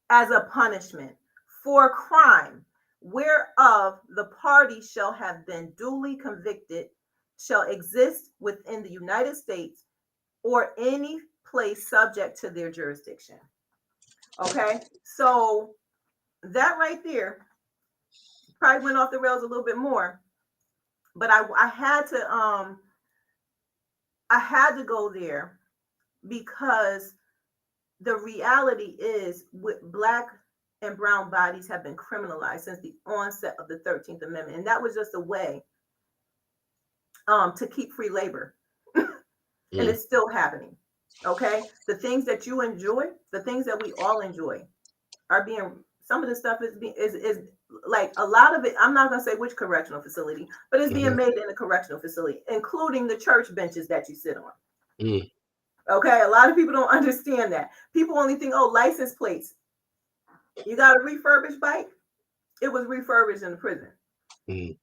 as a punishment for crime whereof the party shall have been duly convicted, shall exist within the United States or any place subject to their jurisdiction. Okay, so that right there probably went off the rails a little bit more, but I had to go there because the reality is Black and brown bodies have been criminalized since the onset of the 13th Amendment. And that was just a way to keep free labor. And it's still happening. Okay. The things that you enjoy, the things that we all enjoy are being, some of the stuff is like a lot of it. I'm not going to say which correctional facility, but it's being made in a correctional facility, including the church benches that you sit on. Okay. A lot of people don't understand that. People only think, oh, license plates. You got a refurbished bike? It was refurbished in the prison. Okay,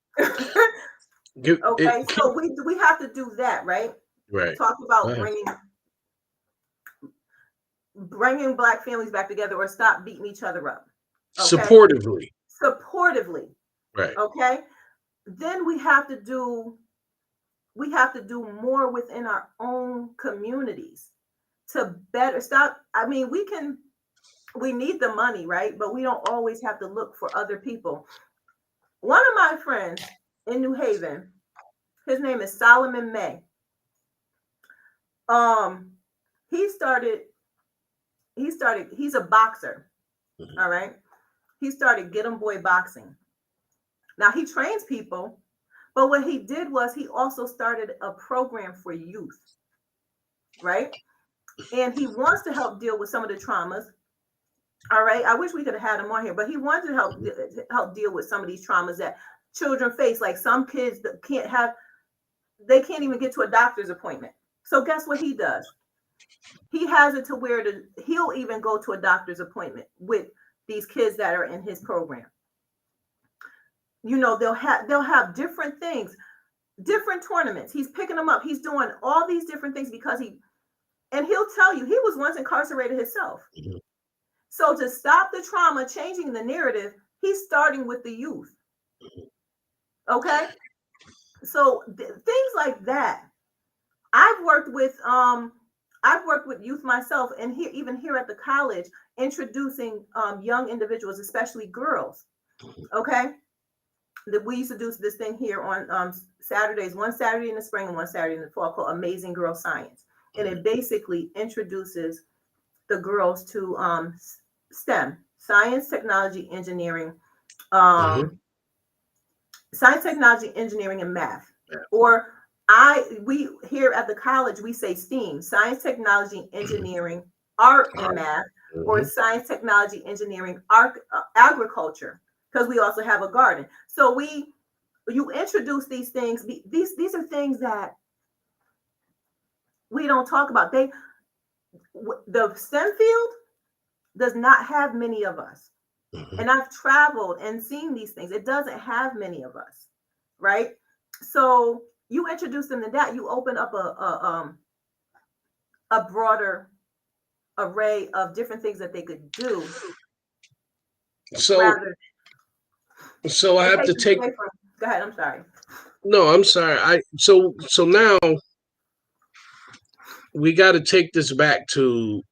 so we have to do that, right? Right. Talk about bringing Black families back together, or stop beating each other up. Okay? Supportively. Right. Okay. Then we have to do more within our own communities to better stop. I mean, we need the money, right? But we don't always have to look for other people. One of my friends in New Haven, his name is Solomon May. He's a boxer. All right. He started Get 'em Boy Boxing. Now he trains people, but what he did was he also started a program for youth. Right. And he wants to help deal with some of the traumas. All right. I wish we could have had him on here, but he wanted to help deal with some of these traumas that children face. Like some kids that they can't even get to a doctor's appointment. So guess what he does? He has it to where he'll even go to a doctor's appointment with these kids that are in his program. You know, they'll have different things, different tournaments. He's picking them up. He's doing all these different things because he'll tell you he was once incarcerated himself. So to stop the trauma, changing the narrative, he's starting with the youth. Okay. So things like that. I've worked with youth myself, and even here at the college, introducing young individuals, especially girls. Okay, that we used to do this thing here on Saturdays, one Saturday in the spring and one Saturday in the fall, called Amazing Girl Science, and it basically introduces the girls to STEM: science, technology, engineering, science, technology, engineering, and math, or we here at the college, we say STEAM: science, technology, engineering, art, and math, or science, technology, engineering, agriculture, because we also have a garden. So you introduce these things. These are things that we don't talk about. The STEM field does not have many of us. And I've traveled and seen these things. It doesn't have many of us, right? So you introduce them to that, you open up a broader array of different things that they could do. So I have to take. Go ahead. I'm sorry. No, I'm sorry. So now we got to take this back to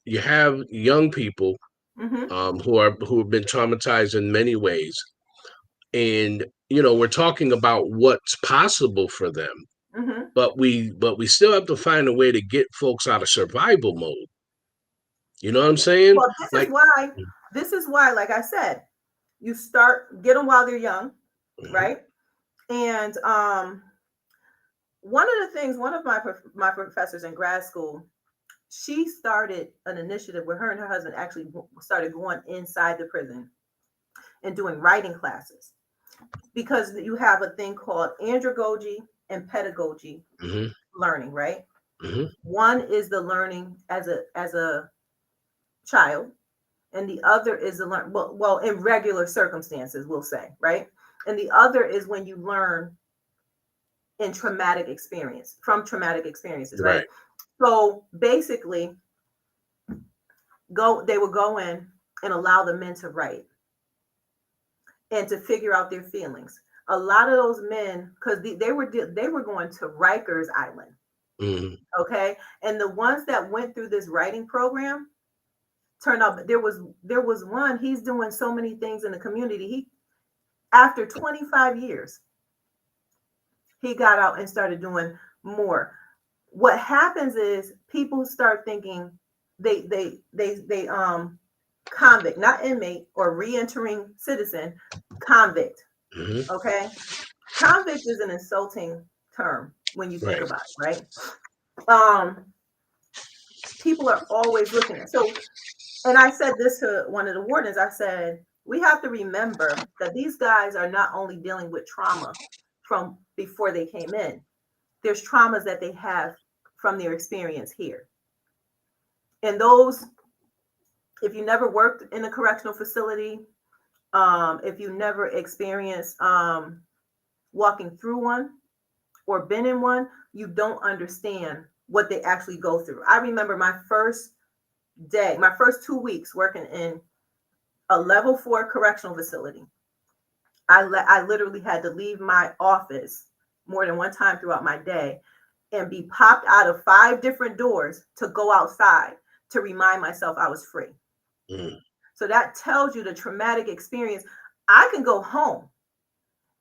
you have young people Mm-hmm. who have been traumatized in many ways, and we're talking about what's possible for them, Mm-hmm. but we still have to find a way to get folks out of survival mode. You know what I'm saying? Well, this is Like, why. This is why, like I said, you start get them while they're young, mhm, right? And one of the things, one of my professors in grad school, she started an initiative where her and her husband actually started going inside the prison and doing writing classes, because you have a thing called andragogy and pedagogy mhm, learning, right? mhm, One is the learning as a child, and the other is the learn well in regular circumstances, we'll say, right? And the other is when you learn in traumatic experience from traumatic experiences, right? right. So basically, they would go in and allow the men to write and to figure out their feelings. A lot of those men, because they were going to Rikers Island, Mhm, okay, and the ones that went through this writing program turned out there was one. He's doing so many things in the community. He After 25 years, he got out and started doing more. What happens is people start thinking they convict, not inmate or re-entering citizen, convict. mhm, Okay, convict is an insulting term when you think right. about it, right? Um, People are always looking at so. And I said this to one of the wardens. I said we have to remember that these guys are not only dealing with trauma from before they came in. There's traumas that they have from their experience here, and those, if you never worked in a correctional facility, if you never experienced walking through one or been in one, you don't understand what they actually go through. I remember my first day, my first 2 weeks working in a level 4 correctional facility. I literally had to leave my office more than one time throughout my day and be popped out of 5 different doors to go outside to remind myself I was free. Mhm, So that tells you the traumatic experience. I can go home.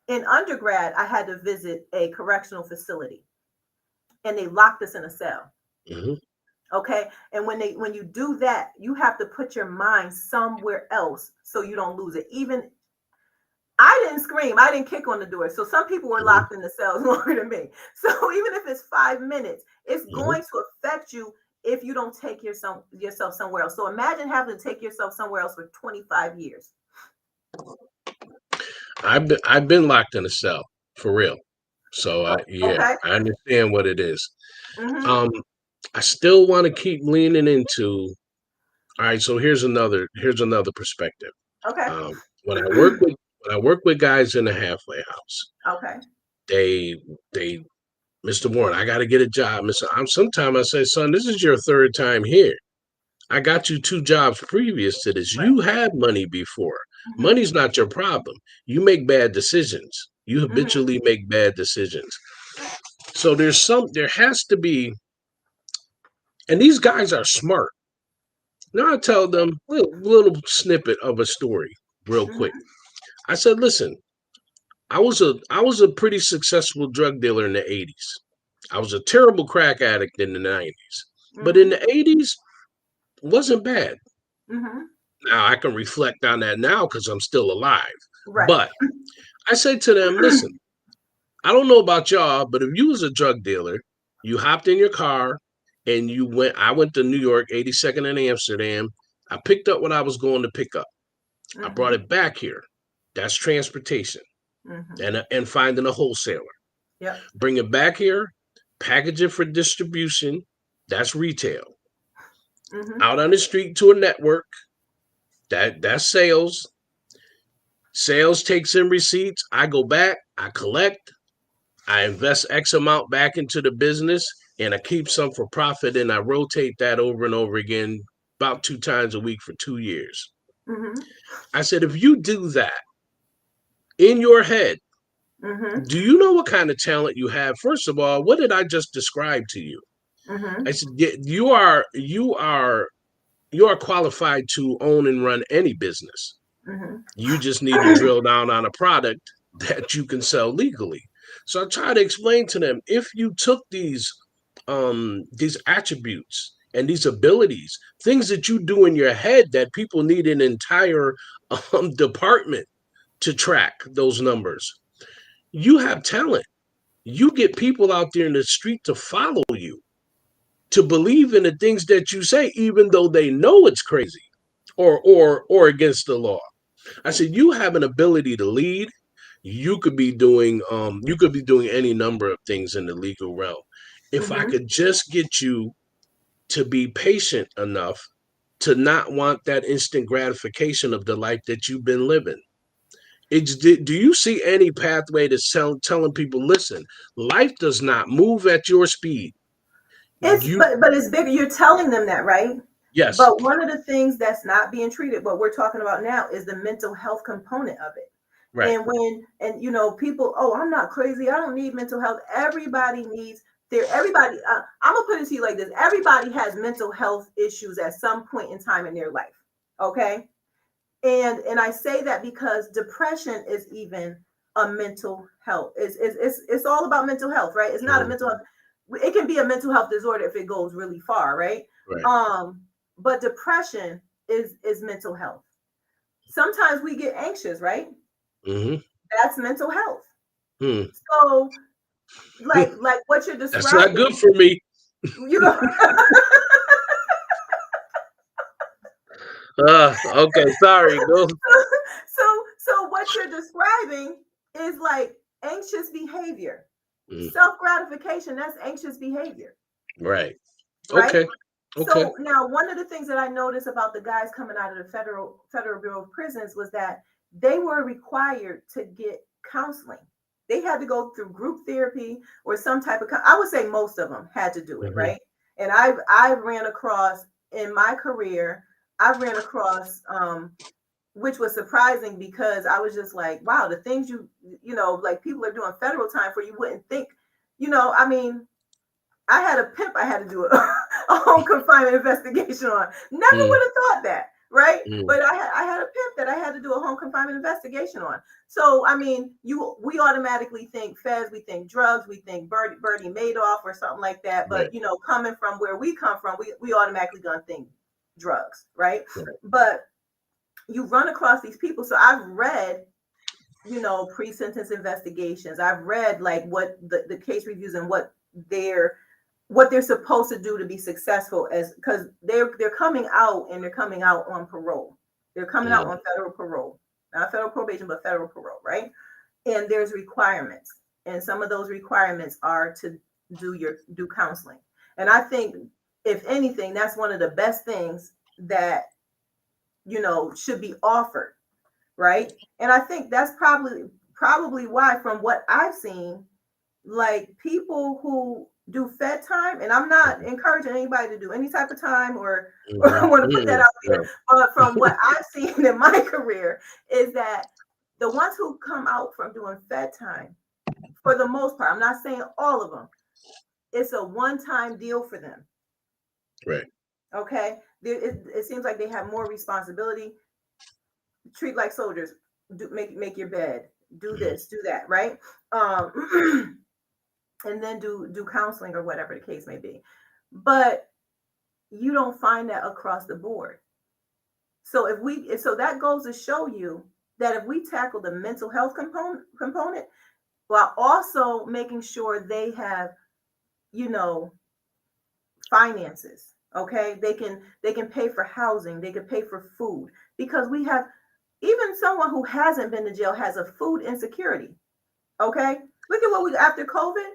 In undergrad, I had to visit a correctional facility and they locked us in a cell. mhm, Okay. And when you do that, you have to put your mind somewhere else so you don't lose it. Even I didn't scream, I didn't kick on the door. So some people were mhm, locked in the cells longer than me. So even if it's 5 minutes, it's mhm. going to affect you if you don't take yourself somewhere else. So imagine having to take yourself somewhere else for 25 years. I've been locked in a cell for real. So yeah, Okay. I understand what it is. Mm-hmm. Um, I still want to keep leaning into. All right, so here's another perspective. Okay. Um, when I work with when I work with guys in the halfway house, Okay. they they Mr. Warren, I got to get a job. Mr. Sometimes I say, son, this is your third time here. I got you 2 jobs previous to this. Right. You had money before. Mm-hmm. Money's not your problem. You make bad decisions. You Mm-hmm. habitually make bad decisions. So there has to be, and these guys are smart. Now I tell them little snippet of a story real quick. Mm-hmm. I said, listen, I was a pretty successful drug dealer in the 80s. I was a terrible crack addict in the 90s. But in Mm-hmm. the 80s, it wasn't bad. Mm-hmm. Now I can reflect on that now because I'm still alive. Right. But I say to them, listen, I don't know about y'all, but if you was a drug dealer, you hopped in your car and I went to New York, 82nd and Amsterdam. I picked up what I was going to pick up. I brought Mm-hmm. it back here. That's transportation Mm-hmm. and finding a wholesaler. Yep. Bring it back here, package it for distribution. That's retail. Mm-hmm. Out on the street to a network. That's sales. Sales takes in receipts. I go back, I collect, I invest X amount back into the business, and I keep some for profit, and I rotate that over and over again about 2 times a week for 2 years. Mm-hmm. I said, if you do that in your head, Mm-hmm. do you know what kind of talent you have? First of all, what did I just describe to you? Mm-hmm. I said, "Yeah, you are qualified to own and run any business. You just need to Mm-hmm. drill down on a product that you can sell legally." So I try to explain to them, if you took these attributes and these abilities, things that you do in your head that people need an entire department to track those numbers. You have talent. You get people out there in the street to follow you, to believe in the things that you say, even though they know it's crazy or against the law. I said, you have an ability to lead. You could be doing any number of things in the legal realm. If I Mm-hmm. could just get you to be patient enough to not want that instant gratification of the life that you've been living. Do you see any pathway to telling people, listen, life does not move at your speed? It's You, but it's bigger. You're telling them that, right? yes, But one of the things that's not being treated, what we're talking about now, is the mental health component of it. right. And people, oh, I'm not crazy. I don't need mental health. Everybody needs everybody. I'm gonna put it to you like this: everybody has mental health issues at some point in time in their life. Okay, and I say that because depression is even a mental health. It's all about mental health, right? It's not a Mhm. mental health. It can be a mental health disorder if it goes really far, right? Right. um but depression is mental health. Sometimes we get anxious, right? Hmm. That's mental health. Hmm. So like what you're That's not good describing, for me. you know. Okay, sorry. Go. So what you're describing is like anxious behavior, Mm, self-gratification. That's anxious behavior, right. right? Okay. Okay. So now one of the things that I noticed about the guys coming out of the federal bureau of prisons was that they were required to get counseling. They had to go through group therapy or some type of I would say most of them had to do it, Hmm. right? And I ran across in my career, I ran across which was surprising because I was just like, wow, the things like people are doing federal time for, you wouldn't think, I mean, I had a pimp I had to do a home confinement investigation on. Never Mm, would have thought that, right? mm, But I had a pimp that I had to do a home confinement investigation on. So I mean, we automatically think feds, we think drugs, we think Bernie Madoff or something like that. right. But coming from where we come from, we automatically gonna think drugs, right? Right. But you run across these people. So I've read, pre-sentence investigations. I've read like what the case reviews and they're what they're supposed to do to be successful, as because they're coming out, and they're coming out on parole. They're coming out Mm, on federal parole, not federal probation, but federal parole, right? And there's requirements, and some of those requirements are to do counseling. And I think, if anything, that's one of the best things that should be offered, right? And I think that's probably why, from what I've seen, like people who do fed time, and I'm not mhm, encouraging anybody to do any type of time, or I mhm, want to put that mm, out there, no. but from what I've seen in my career is that the ones who come out from doing fed time, for the most part, I'm not saying all of them, it's a one-time deal for them. Right. Okay, it seems like they have more responsibility. Treat like soldiers. Make your bed. Do Mhm, this. Do that. Right. Um, and then do counseling or whatever the case may be. But you don't find that across the board. So so that goes to show you that if we tackle the mental health component while also making sure they have, you know, finances, okay, they can pay for housing, they can pay for food, because we have, even someone who hasn't been to jail has a food insecurity. Okay, look at what we after COVID.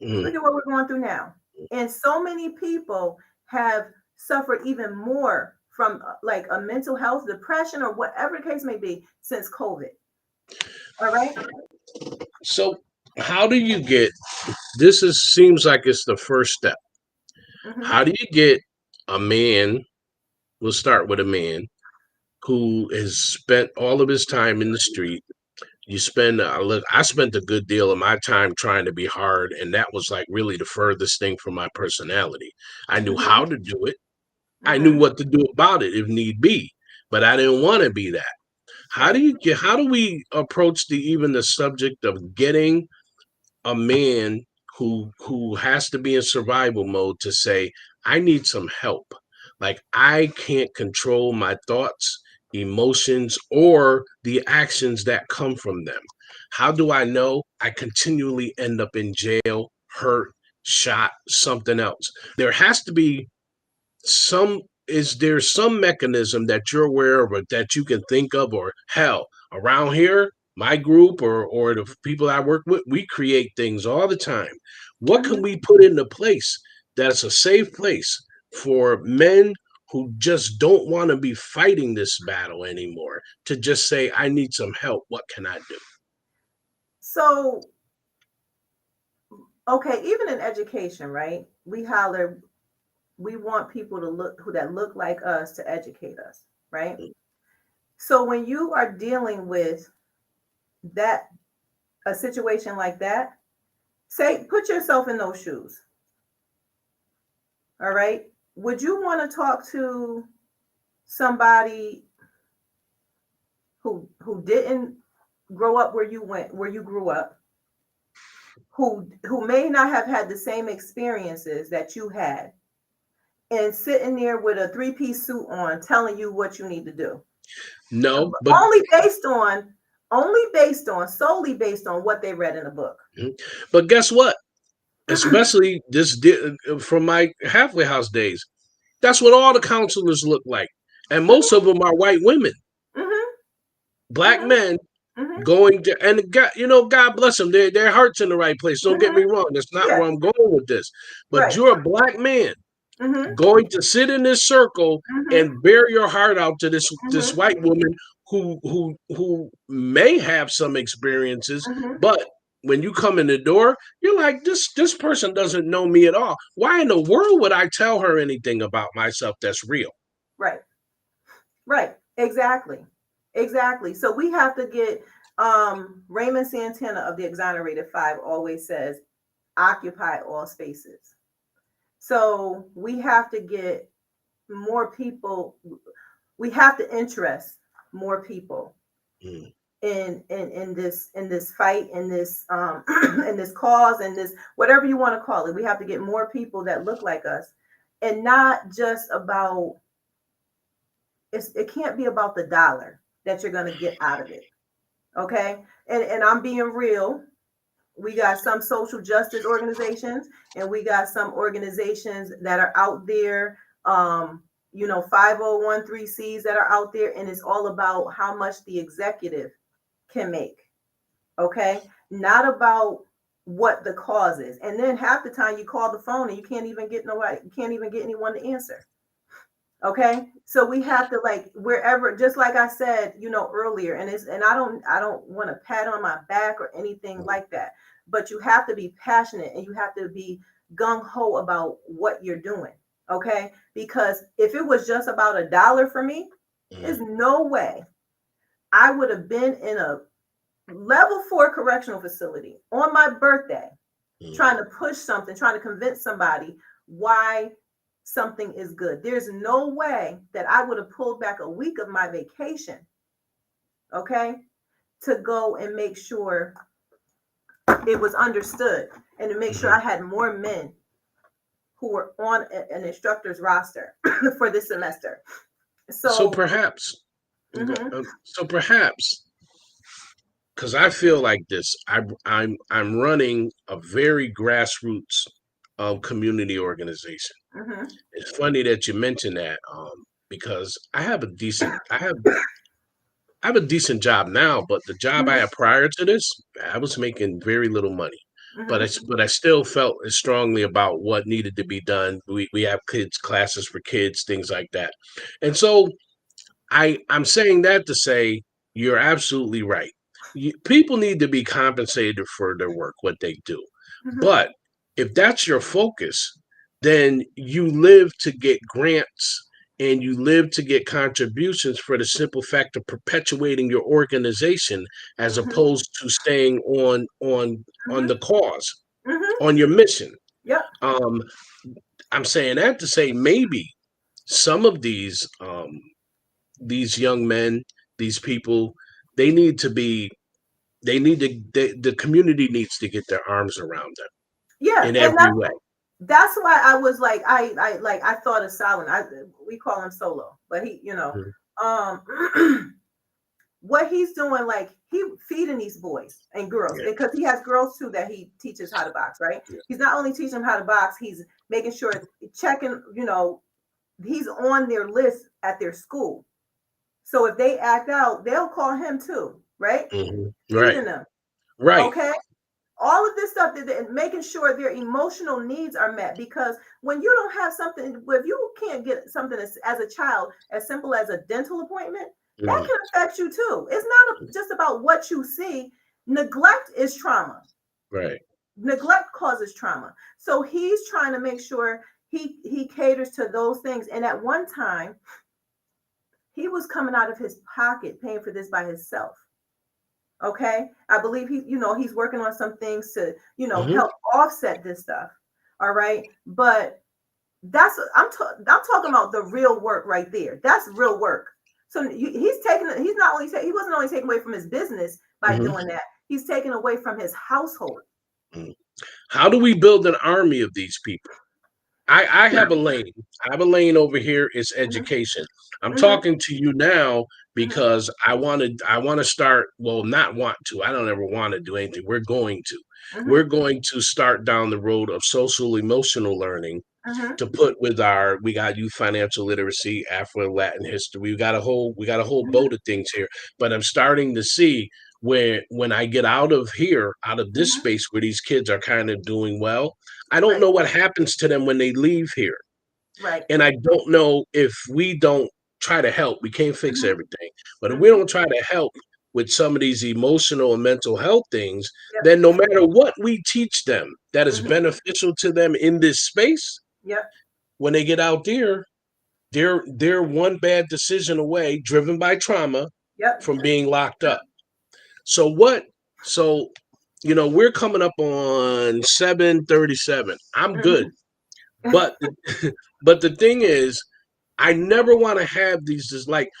mm. Look at what we're going through now. And so many people have suffered even more from like a mental health, depression, or whatever the case may be since COVID. All right. So, how do you get this? Is seems like it's the first step. Mm-hmm. How do you get a man? We'll start with a man who has spent all of his time in the street, you spend look, I spent a good deal of my time trying to be hard, and that was like really the furthest thing from my personality. I knew how Mhm. to do it. I knew Mhm. what to do about it if need be, but I didn't want to be that. Right. How do we approach the even the subject of getting a man who has to be in survival mode to say, I need some help. Like I can't control my thoughts, emotions, or the actions that come from them. How do I know? I continually end up in jail, hurt, shot, something else. There has to be some, is there some mechanism that you're aware of or that you can think of, or hell, around here, my group or the people I work with, we create things all the time. What can Mhm. we put into place that's a safe place for men who just don't want to be fighting this battle anymore to just say, I need some help, what can I do? So, okay, even in education, right? We want people to look who that look like us to educate us, right? So when you are dealing with that a situation like that, say put yourself in those shoes. All right? Would you want to talk to somebody who didn't grow up where you grew up, who may not have had the same experiences that you had, and sitting there with a three-piece suit on telling you what you need to do? No, but Only based on solely based on what they read in a book. but guess what? Especially from my halfway house days, that's what all the counselors look like. And most of them are white women, Mhm. black Mhm. men Mhm. going to, and God, God bless them. Their heart's in the right place. Don't get me Mhm. wrong. That's not Yeah. where I'm going with this. But Right. you're a black man Mhm. going to sit in this circle Mhm. and bear your heart out to this Mhm. white woman who may have some experiences, Mhm. but when you come in the door, you're like, this person doesn't know me at all. Why in the world would I tell her anything about myself that's real? Right. Right. Exactly. Exactly. So we have to get Raymond Santana of the Exonerated Five always says occupy all spaces. So we have to get more people, we have to interest more people Mm. in this fight, in this in this cause, in this whatever you want to call it. We have to get more people that look like us, and not just about it can't be about the dollar that you're going to get out of it. Okay. And I'm being real. We got some social justice organizations, and we got some organizations that are out there, 5013Cs that are out there, and it's all about how much the executive can make. Okay. Not about what the cause is. And then half the time you call the phone and you can't even get nobody, you can't even get anyone to answer. Okay, so we have to, like, wherever, just like I said, earlier, and I don't want to pat on my back or anything like that, but you have to be passionate and you have to be gung-ho about what you're doing. Okay, because if it was just about a dollar for me, there's Mm. no way I would have been in a level 4 correctional facility on my birthday Mm. trying to push something, trying to convince somebody why something is good. There's no way that I would have pulled back a week of my vacation, okay, to go and make sure it was understood and to make sure Mhm. I had more men who were on an instructor's roster for this semester. So So, perhaps, mhm, so perhaps, because I feel like this, I'm running a very grassroots community organization. mhm, It's funny that you mentioned that, because I have a decent job now, but the job I mhm, had prior to this, I was making very little money. mhm, But I still felt strongly about what needed to be done. We have kids classes for kids, things like that. And so I'm saying that to say you're absolutely right. People need to be compensated for their work, what they do. mhm, But if that's your focus, then you live to get grants and you live to get contributions for the simple fact of perpetuating your organization as Mhm. opposed to staying on Mhm. the cause, Mhm. on your mission. Yep. um I'm saying that to say maybe some of these young men, these people, they need to be the community needs to get their arms around them Yeah, in and every way. that's why I was like, I thought of Solomon. We call him Solo, but Mhm. um, what he's doing, like he feeding these boys and girls Yeah, because he has girls too that he teaches how to box. Right? yeah. He's not only teaching them how to box, he's making sure checking. He's on their list at their school. So if they act out, they'll call him too. Right? Right, Feeding them. right. Okay, all of this stuff that making sure their emotional needs are met, because when you don't have something, if you can't get something as a child as simple as a dental appointment, that Mhm. can affect you too. It's not just about what you see. Neglect is trauma. Right. Neglect causes trauma. So he's trying to make sure he caters to those things. And at one time he was coming out of his pocket paying for this by himself. Okay, I believe he's working on some things to Hmm. help offset this stuff. All right, but I'm talking about the real work right there. That's real work. So he's not only he wasn't only taking away from his business by Hmm. doing that, he's taking away from his household. How do we build an army of these people? I have a lane. I have a lane over here. It's Mhm. education. I'm Mhm. talking to you now Mhm. because I want to start. Well, not want to. I don't ever want to do anything. We're going to. We're Mhm. going to start down the road of social emotional learning Mhm. to put with we got youth financial literacy, Afro Latin history. We got a whole Mhm. boat of things here. But I'm starting to see where when I get out of here, out of this Mhm. space where these kids are kind of doing well, I don't Right. know what happens to them when they leave here. Right. And I don't know if we don't try to help, we can't fix Mhm. everything. But if we Mhm. don't try to help with some of these emotional and mental health things, Yep. then no matter what we teach them that is Mhm. beneficial to them in this space, Yep. when they get out there, they're one bad decision away, driven by trauma, Yep. from being locked Yep. up. So what? So we're coming up on 7:37. I'm good, Mhm. but but the thing is, I never want to have these just like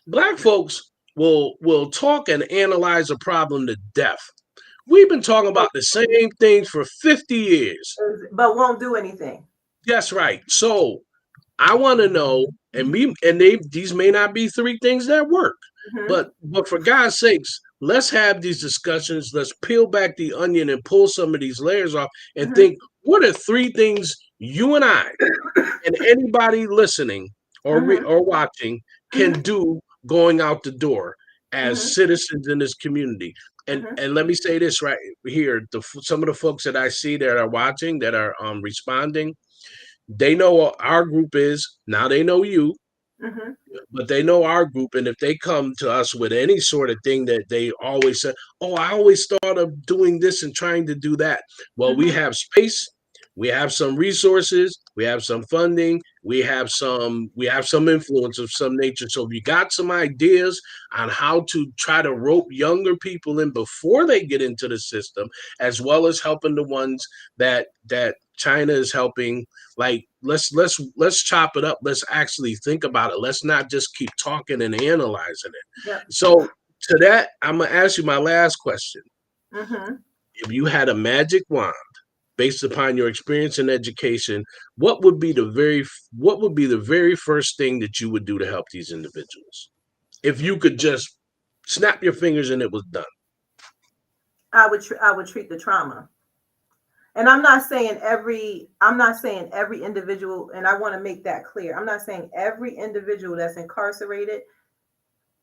black folks will talk and analyze a problem to death. We've been talking about the same things for 50 years. But won't do anything. That's right. So I want to know, these may not be three things that work, Mhm. but for God's sakes, let's have these discussions. Let's peel back the onion and pull some of these layers off and Mhm. think, what are three things you and I and anybody listening Mhm. or watching can Mhm. do going out the door as Mhm. citizens in this community. Mhm. And let me say this right here: some of the folks that I see that are watching, that are responding, they know what our group is. Now they know you, Mhm. but they know our group. And if they come to us with any sort of thing that they always say, oh, I always thought of doing this and trying to do that. Well, we Mhm. have space, we have some resources, we have some funding, we have some influence of some nature. So if you got some ideas on how to try to rope younger people in before they get into the system, as well as helping the ones that China is helping, like let's chop it up. Let's actually think about it. Let's not just keep talking and analyzing Yep. it. So to that, I'm gonna ask you my last question. Mhm. If you had a magic wand based upon your experience in education, what would be the very first thing that you would do to help these individuals? If you could just snap your fingers and it was done. I would treat the trauma. And I'm not saying every individual, and I want to make that clear. I'm not saying every individual that's incarcerated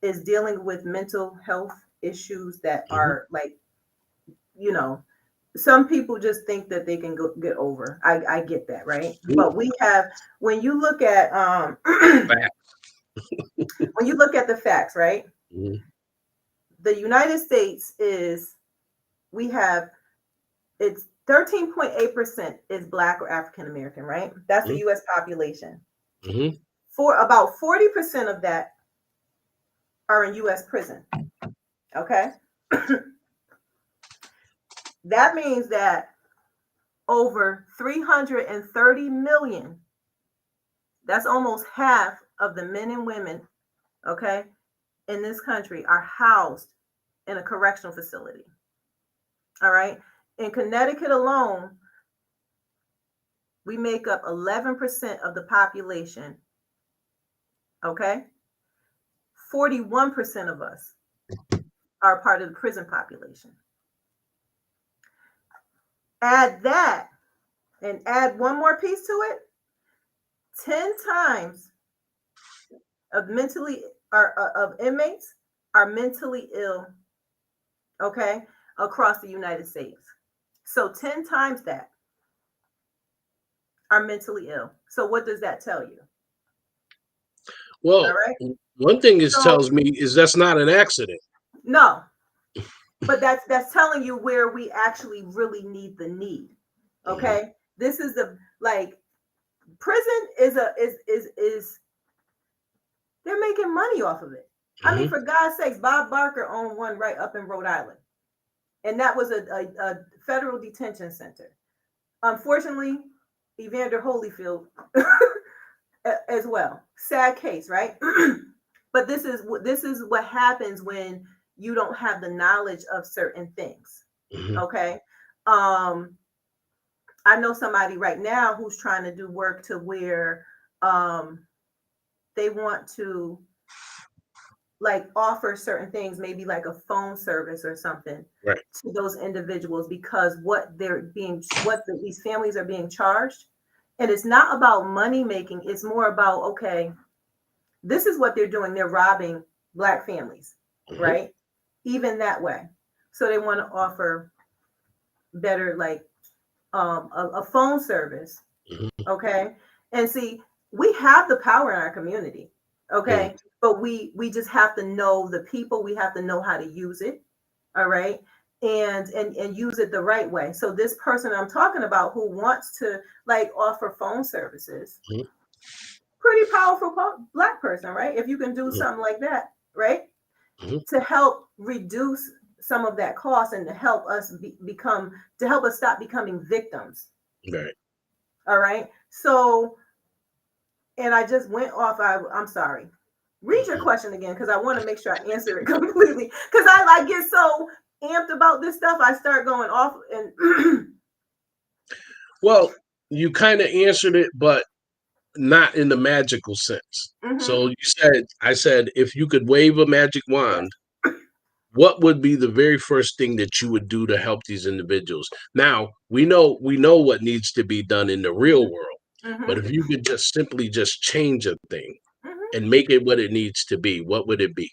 is dealing with mental health issues that Mhm. are like, you know, some people just think that they can get over. I get that, right? But we have, when you look at when you look at the facts, right? Mhm. The United States is we have it's 13.8% is black or African American, right? That's the Mhm. US population. Mhm. For about 40% of that are in U.S. prison. Okay. That means that over 330 million, that's almost half of the men and women, okay, in this country are housed in a correctional facility. All right. In Connecticut alone, we make up 11% of the population. Okay. 41% of us are part of the prison population. Add that and add one more piece to it. 10 times of of inmates are mentally ill, okay, across the United States. So 10 times that are mentally ill. So what does that tell you? All Well, right. one thing it So tells me is that's not an accident. no, but that's telling you where we actually really need the need. Okay. This is the like prison is they're making money off of it. I mean, for God's sakes, Bob Barker owned one right up in Rhode Island, and that was a federal detention center. Unfortunately, Evander Holyfield as well. Sad case, right? But this is what happens when you don't have the knowledge of certain things. Okay. I know somebody right now who's trying to do work to where they want to like offer certain things, maybe like a phone service or something, Right. to those individuals because these families are being charged. And it's not about money making, it's more about, okay, this is what they're doing. They're robbing Black families, right? Even that way. So they want to offer better, like a phone service, okay? And see, we have the power in our community, okay? But we just have to know the people. We have to know how to use it, all right? And use it the right way. So this person I'm talking about who wants to like offer phone services, pretty powerful Black person, right? If you can do something like that, right? To help reduce some of that cost and to help us stop becoming victims. Right. All right. So, and I just went off. I'm sorry. Read your question again because I want to make sure I answer it completely. Because I get so amped about this stuff, I start going off and. Well, you kind of answered it, but not in the magical sense. So I said, if you could wave a magic wand, what would be the very first thing that you would do to help these individuals? Now we know what needs to be done in the real world, but if you could just simply just change a thing and make it what it needs to be, what would it be?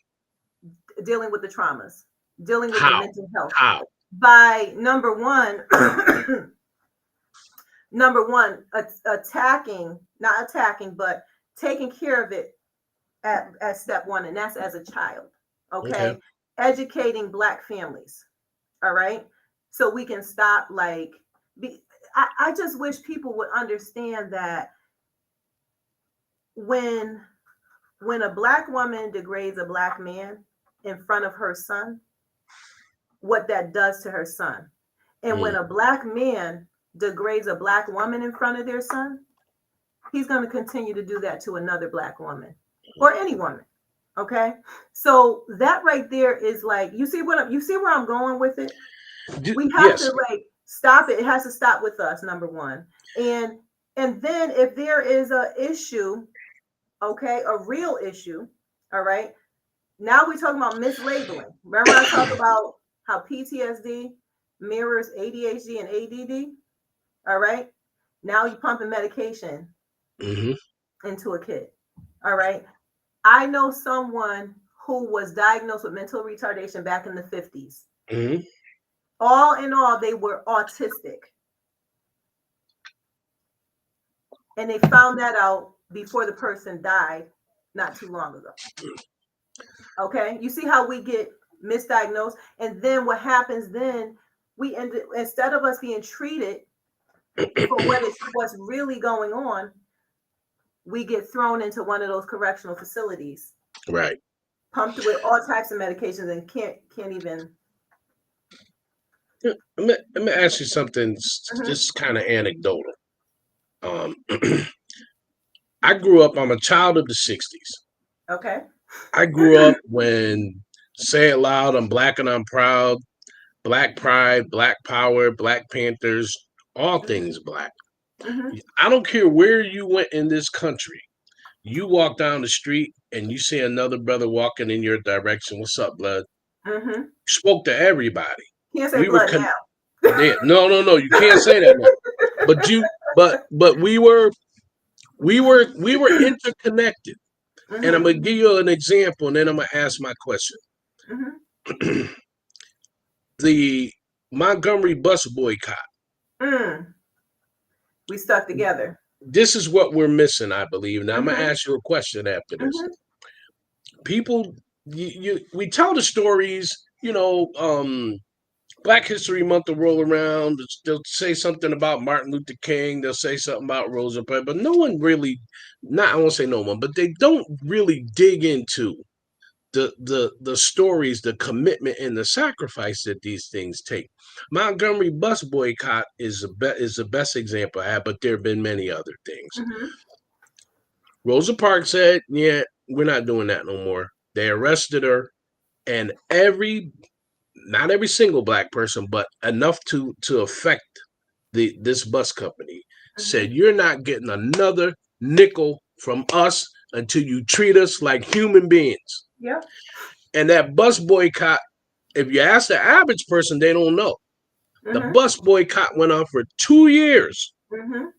Dealing with the traumas, dealing with the How? mental health. How? By number one, not attacking, but taking care of it at step one, and that's as a child. Okay. Educating Black families. All right. So we can stop I just wish people would understand that when a Black woman degrades a Black man in front of her son, what that does to her son. And when a Black man degrades a Black woman in front of their son, he's going to continue to do that to another Black woman or any woman. Okay. So that right there is like, you see where I'm going with it? We have to like stop it. It has to stop with us, number one. And then if there is a issue, okay, a real issue, all right. Now we're talking about mislabeling. Remember I talked about how PTSD mirrors ADHD and ADD? All right. Now you're pumping medication into a kid. All right. I know someone who was diagnosed with mental retardation back in the 50s. All in all, they were autistic. And they found that out before the person died not too long ago. Okay. You see how we get misdiagnosed? And then what happens then, instead of us being treated for what's really going on, we get thrown into one of those correctional facilities, Right. pumped with all types of medications, and can't even. Let me ask you something Mhm. just kind of anecdotal. Um, I grew up, I'm a child of the 60s. Okay. I grew up when Say It Loud, I'm Black and I'm Proud, Black Pride, Black Power, Black Panthers, all things black. Mhm. I don't care where you went in this country. You walk down the street and you see another brother walking in your direction. What's up, blood? Mhm. You spoke to everybody. Can't say We were blood now. no, no, no. You can't say that now. But we were interconnected. And I'm Mhm. gonna give you an example, and then I'm gonna ask my question. Mhm. The Montgomery bus boycott. Mm. We stuck together. This is what we're missing, I believe. Now I'm gonna Mhm. ask you a question after this. Mhm. People, we tell the stories. Black History Month will roll around. They'll say something about Martin Luther King. They'll say something about Rosa Parks, but no one really, not I won't say no one, but they don't really dig into the stories, the commitment, and the sacrifice that these things take. Montgomery bus boycott is the best example I have, but there have been many other things. Mhm. Rosa Parks said, "Yeah, we're not doing that no more." They arrested her, and not every single black person, but enough to affect this bus company Mhm. said, "You're not getting another nickel from us until you treat us like human beings." Yep. And that bus boycott, if you ask the average person, they don't know. The Mhm. bus boycott went on for 2 years, Mhm.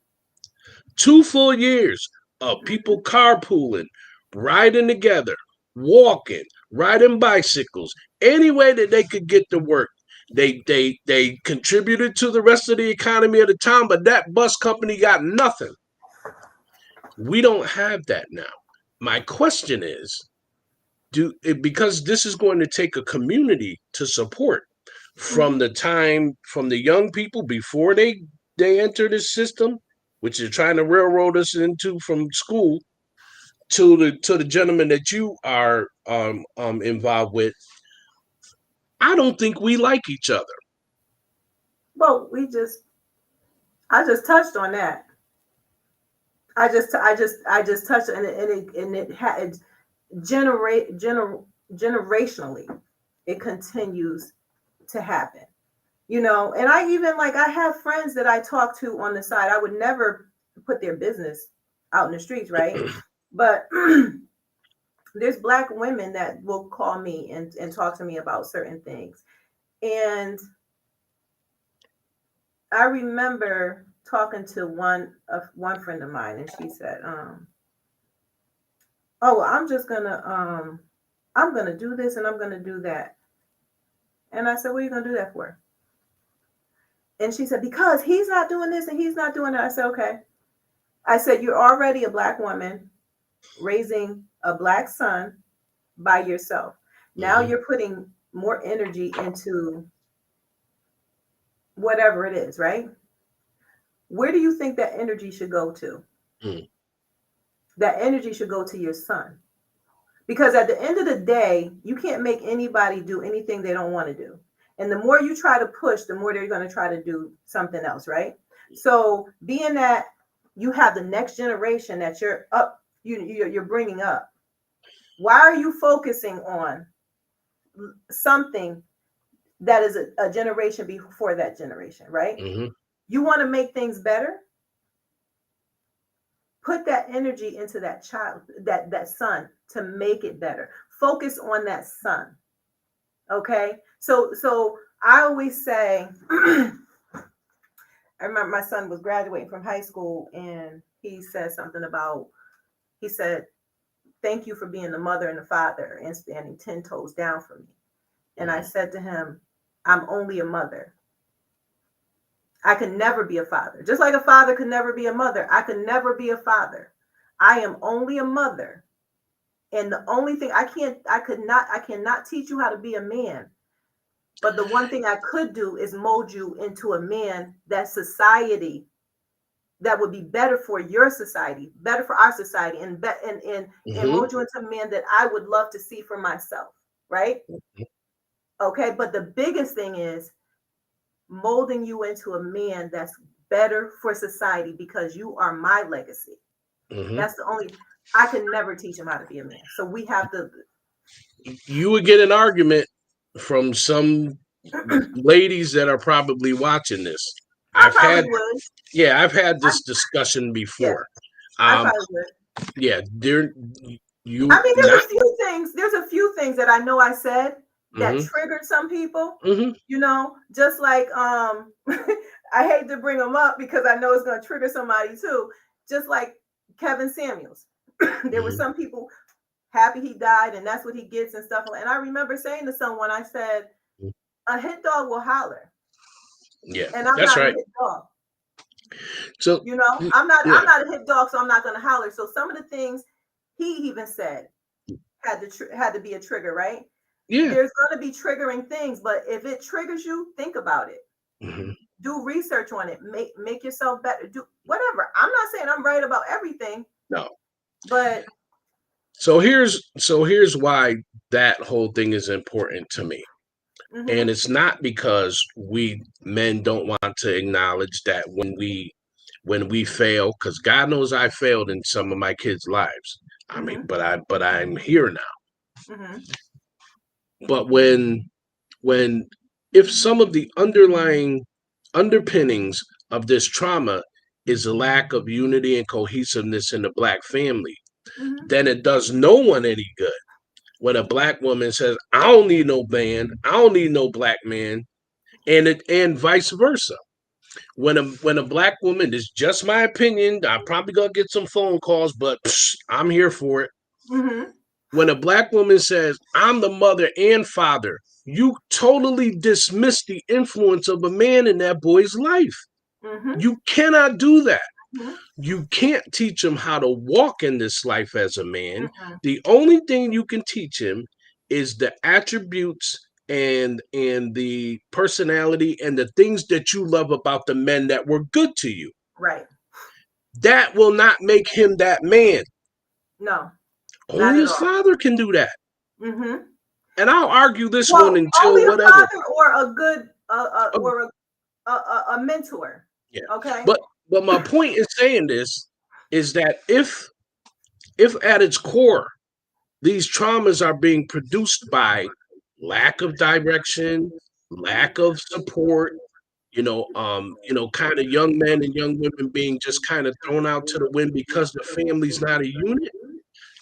2 full years of Mhm. people carpooling, riding together, walking, riding bicycles, any way that they could get to work. They contributed to the rest of the economy of the town, but that bus company got nothing. We don't have that now. My question is, because this is going to take a community to support Mhm. from the young people before they enter this system, which is trying to railroad us into from school, to the gentleman that you are involved with. I don't think we like each other. Well, I just touched on that. I just touched on it, and it had generationally, it continues to happen. And I even like I have friends that I talk to on the side. I would never put their business out in the streets, right? But there's black women that will call me and talk to me about certain things. And I remember talking to one friend of mine, and she said, "Oh, well, I'm gonna do this and I'm gonna do that." And I said, "What are you gonna do that for?" And she said, "Because he's not doing this and he's not doing that." I said, "Okay." I said, "You're already a black woman raising a black son by yourself. Now Mm-hmm. you're putting more energy into whatever it is, right? Where do you think that energy should go to? Mm-hmm. That energy should go to your son. Because at the end of the day, you can't make anybody do anything they don't want to do. And the more you try to push, the more they're going to try to do something else, right? So, being that you have the next generation that you're bringing up, why are you focusing on something that is a generation before that generation, right? Mm-hmm. You want to make things better, put that energy into that child, that son, to make it better. Focus on that son. Okay. So I always say, I remember my son was graduating from high school, and he said something about, he said, "Thank you for being the mother and the father and standing 10 toes down for me." And I said to him, "I'm only a mother. I can never be a father. Just like a father could never be a mother, I could never be a father. I am only a mother. And the only thing I cannot teach you how to be a man. But the one thing I could do is mold you into a man that society that would be better for your society, better for our society, and Mm-hmm. mold you into a man that I would love to see for myself, right? Okay, but the biggest thing is molding you into a man that's better for society because you are my legacy. Mm-hmm. That's the only, I can never teach him how to be a man. So we have to. You would get an argument from some ladies that are probably watching this. I I've probably had, would. yeah, I've had I, this discussion yeah, before. I Um, probably would. yeah, there, I you mean, not. there's a few things that I know I said that Mm-hmm. triggered some people, Mm-hmm. just like I hate to bring them up because I know it's going to trigger somebody too, just like Kevin Samuels. There were Mm-hmm. some people happy he died and that's what he gets and stuff. And I remember saying to someone, I said, a hit dog will holler, Yeah, and I'm that's not a right. hit dog. So, I'm not yeah, a hit dog, so I'm not going to holler. So some of the things he even said had to be a trigger, right? yeah. There's going to be triggering things, but if it triggers you, think about it. Mm-hmm. Do research on it. Make yourself better. Do whatever. I'm not saying I'm right about everything, No. but So here's why that whole thing is important to me. And mm-hmm, it's not because we men don't want to acknowledge that when we fail, because God knows I failed in some of my kids' lives. I mean, mm-hmm, but I'm here now. mm-hmm, But when if some of the underlying underpinnings of this trauma is a lack of unity and cohesiveness in the black family, mm-hmm, then it does no one any good when a black woman says, I don't need no man, I don't need no black man, and vice versa. When a black woman, is just my opinion, I'm probably gonna get some phone calls, but I'm here for it. mm-hmm, When a black woman says, I'm the mother and father, you totally dismiss the influence of a man in that boy's life. mm-hmm, You cannot do that. mm-hmm, You can't teach him how to walk in this life as a man. mm-hmm. The only thing you can teach him is the attributes and the personality and the things that you love about the men that were good to you. Right. That will not make him that man. No, not Only at his all. father can do that. Mm-hmm. And I'll argue this one Well, until only a whatever. father or a good Oh, or a mentor. yeah. Okay. But my point in saying this is that if at its core these traumas are being produced by lack of direction, lack of support, kind of young men and young women being just kind of thrown out to the wind because the family's not a unit,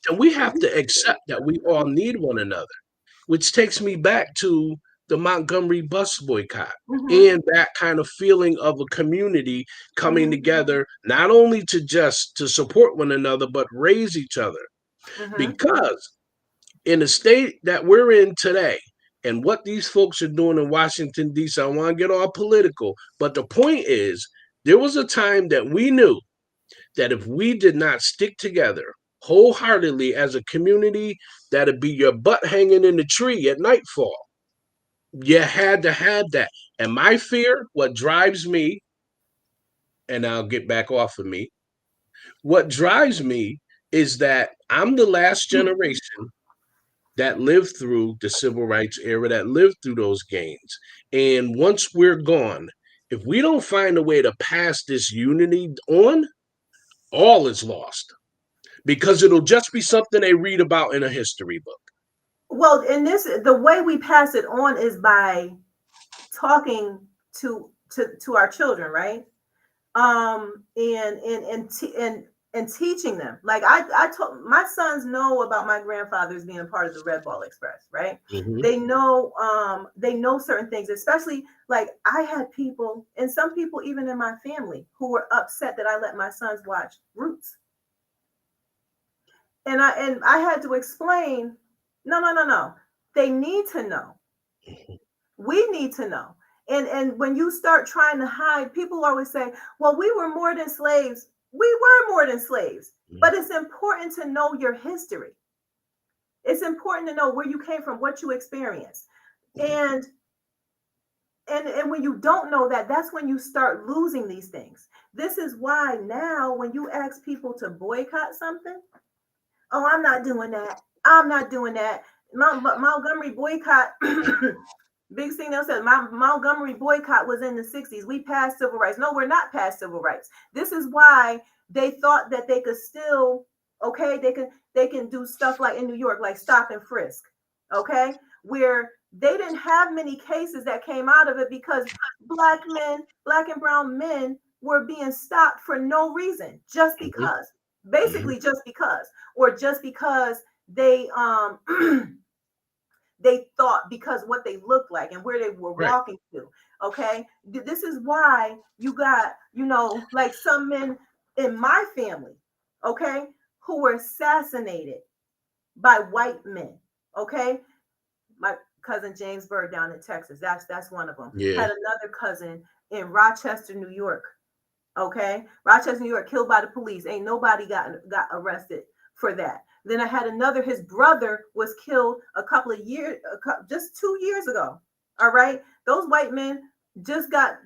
then we have to accept that we all need one another, which takes me back to the Montgomery bus boycott Mm-hmm, and that kind of feeling of a community coming mm-hmm, together, not only to just to support one another, but raise each other. mm-hmm, Because in the state that we're in today and what these folks are doing in Washington, D.C., I want to get all political, but the point is, there was a time that we knew that if we did not stick together wholeheartedly as a community, that'd be your butt hanging in the tree at nightfall. You had to have that. And my fear, what drives me, and I'll get back off of me, what drives me is that I'm the last generation that lived through the civil rights era, that lived through those gains. And once we're gone, if we don't find a way to pass this unity on, all is lost because it'll just be something they read about in a history book. Well, in this, the way we pass it on is by talking to our children, right? And teaching them. Like I told my sons know about my grandfathers being part of the Red Ball Express, right? Mm-hmm. They know certain things, especially like I had people and some people even in my family who were upset that I let my sons watch Roots. And I had to explain, no. They need to know. We need to know. And when you start trying to hide, people always say, well, we were more than slaves. We were more than slaves. But it's important to know your history. It's important to know where you came from, what you experienced. And and when you don't know that, that's when you start losing these things. This is why now when you ask people to boycott something, oh, I'm not doing that. I'm not doing that. Montgomery boycott. Big Signal said Montgomery boycott was in the 60s. We passed civil rights. No, we're not past civil rights. This is why they thought that they could still, okay, they can do stuff like in New York, like stop and frisk, okay, where they didn't have many cases that came out of it because black men, black and brown men were being stopped for no reason, just Hmm. because, Hmm. basically just because, or just because they they thought because what they looked like and where they were Right. walking to. Okay. This is why you got, like some men in my family, okay, who were assassinated by white men. Okay. My cousin James Bird down in Texas. That's one of them. Yeah. Had another cousin in Rochester, New York. Okay, Rochester, New York, killed by the police. Ain't nobody got arrested for that. Then I had another. His brother was killed a couple of years, just 2 years ago. All right, those white men just got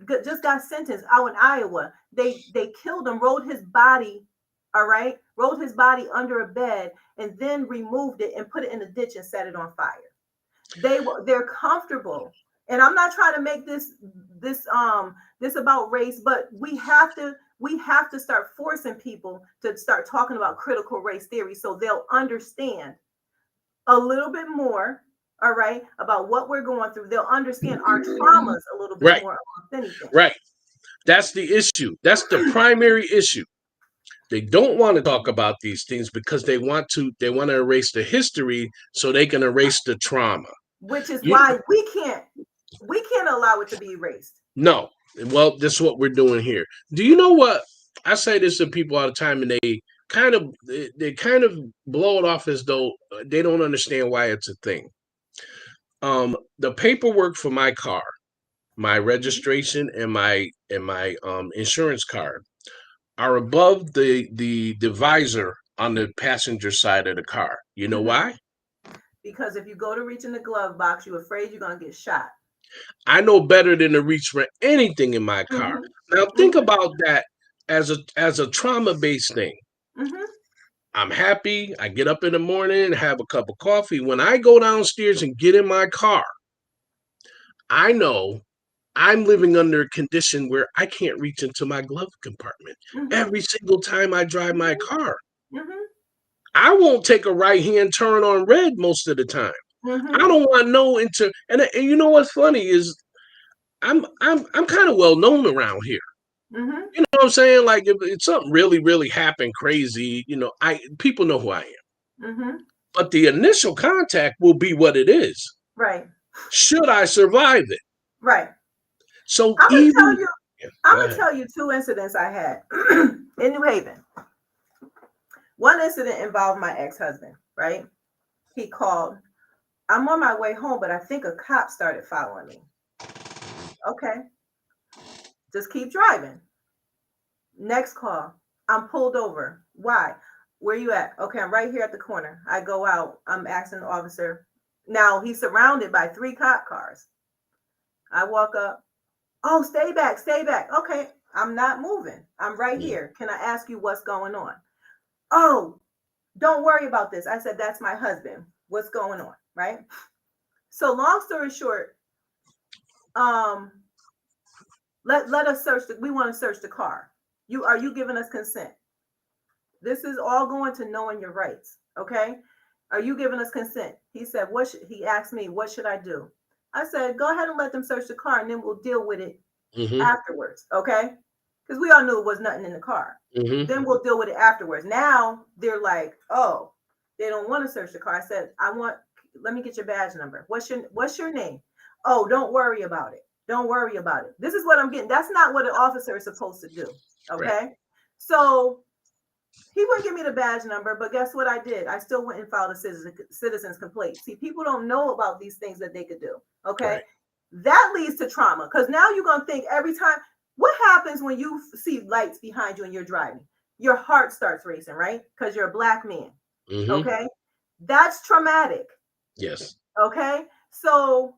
sentenced out in Iowa. They killed him, rolled his body. All right, rolled his body under a bed and then removed it and put it in a ditch and set it on fire. They're comfortable, and I'm not trying to make this about race, but we have to start forcing people to start talking about critical race theory so they'll understand a little bit more, all right, about what we're going through. They'll understand our traumas a little bit Right. more amongst anything. Right. That's the issue. That's the primary issue. They don't want to talk about these things because they want to erase the history so they can erase the trauma. Which is You why we can't allow it to be erased. no. Well, this is what we're doing here. Do you know what I say this to people all the time, and they kind of blow it off as though they don't understand why it's a thing. The paperwork for my car, my Mhm, registration, and my insurance card are above the visor on the passenger side of the car. You know mhm. why? Because if you go to reach in the glove box, you're afraid you're gonna get shot. I know better than to reach for anything in my car. Mhm, Now think mhm, about that as a trauma based thing. mhm, I'm happy. I get up in the morning, have a cup of coffee. When I go downstairs and get in my car, I know I'm living under a condition where I can't reach into my glove compartment mhm, every single time I drive my mhm, car. mhm, I won't take a right hand turn on red most of the time. I mhm, don't want no and you know what's funny is I'm kind of well known around here. mhm, You know what I'm saying? Like if something really really happened crazy, I people know who I am. mhm. But the initial contact will be what it is. Right, Should I survive it? right. So I'm gonna tell even you. yeah, I'm go gonna ahead. tell you two incidents I had in New Haven. One incident involved my ex-husband. Right? He called. I'm on my way home, but I think a cop started following me. Okay, just keep driving. Next call. I'm pulled over. Why? Where you at? Okay, I'm right here at the corner. I go out. I'm asking the officer. Now he's surrounded by three cop cars. I walk up. Oh, stay back, stay back. Okay, I'm not moving. I'm right Mm, here. Can I ask you what's going on? Oh, don't worry about this. I said, that's my husband. What's going on? Right? So long story short, um, let us search we want to search the car. Are you giving us consent? This is all going to knowing your rights. Okay. Are you giving us consent? He said, he asked me, what should I do? I said, go ahead and let them search the car and then we'll deal with it mm-hmm, afterwards. Okay. Because we all knew it was nothing in the car. mm-hmm, Then we'll deal with it afterwards. Now they're like, oh, they don't want to search the car. I said, let me get your badge number. What's your name? Oh, don't worry about it. Don't worry about it. This is what I'm getting. That's not what an officer is supposed to do. right. Okay. So he wouldn't give me the badge number, but guess what I did? I still went and filed a citizen's complaint. See, people don't know about these things that they could do. Okay. Right. That leads to trauma because now you're going to think every time, what happens when you see lights behind you and you're driving? Your heart starts racing, right? Because you're a black man. Mm-hmm. Okay. That's traumatic. Yes. Okay. So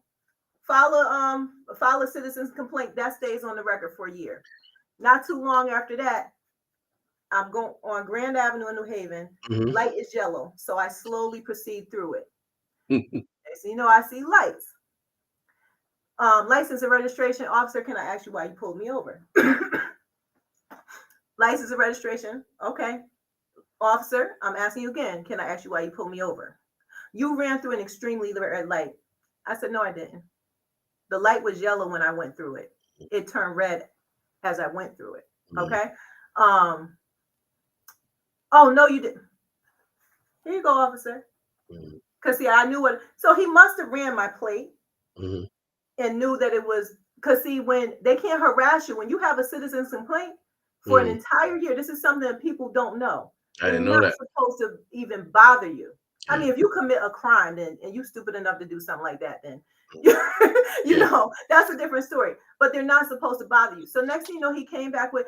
file a citizen's complaint that stays on the record for a year. Not too long after that, I'm going on Grand Avenue in New Haven. Mhm. Light is yellow, so I slowly proceed through it. So I see lights. License and registration officer, can I ask you why you pulled me over? License and registration, okay. Officer, I'm asking you again, can I ask you why you pulled me over? You ran through an extremely red light. I said, no, I didn't. The light was yellow when I went through it. It turned red as I went through it. Okay. Oh, no, you didn't. Here you go, officer. Because see, I knew what. So he must have ran my plate and knew that it was. Because see, when they can't harass you, when you have a citizen's complaint for an entire year, this is something that people don't know. I They're didn't know not that. supposed to even bother you. I mean, if you commit a crime, then and you stupid enough to do something like that, then you know that's a different story. But they're not supposed to bother you. So next thing you know, he came back with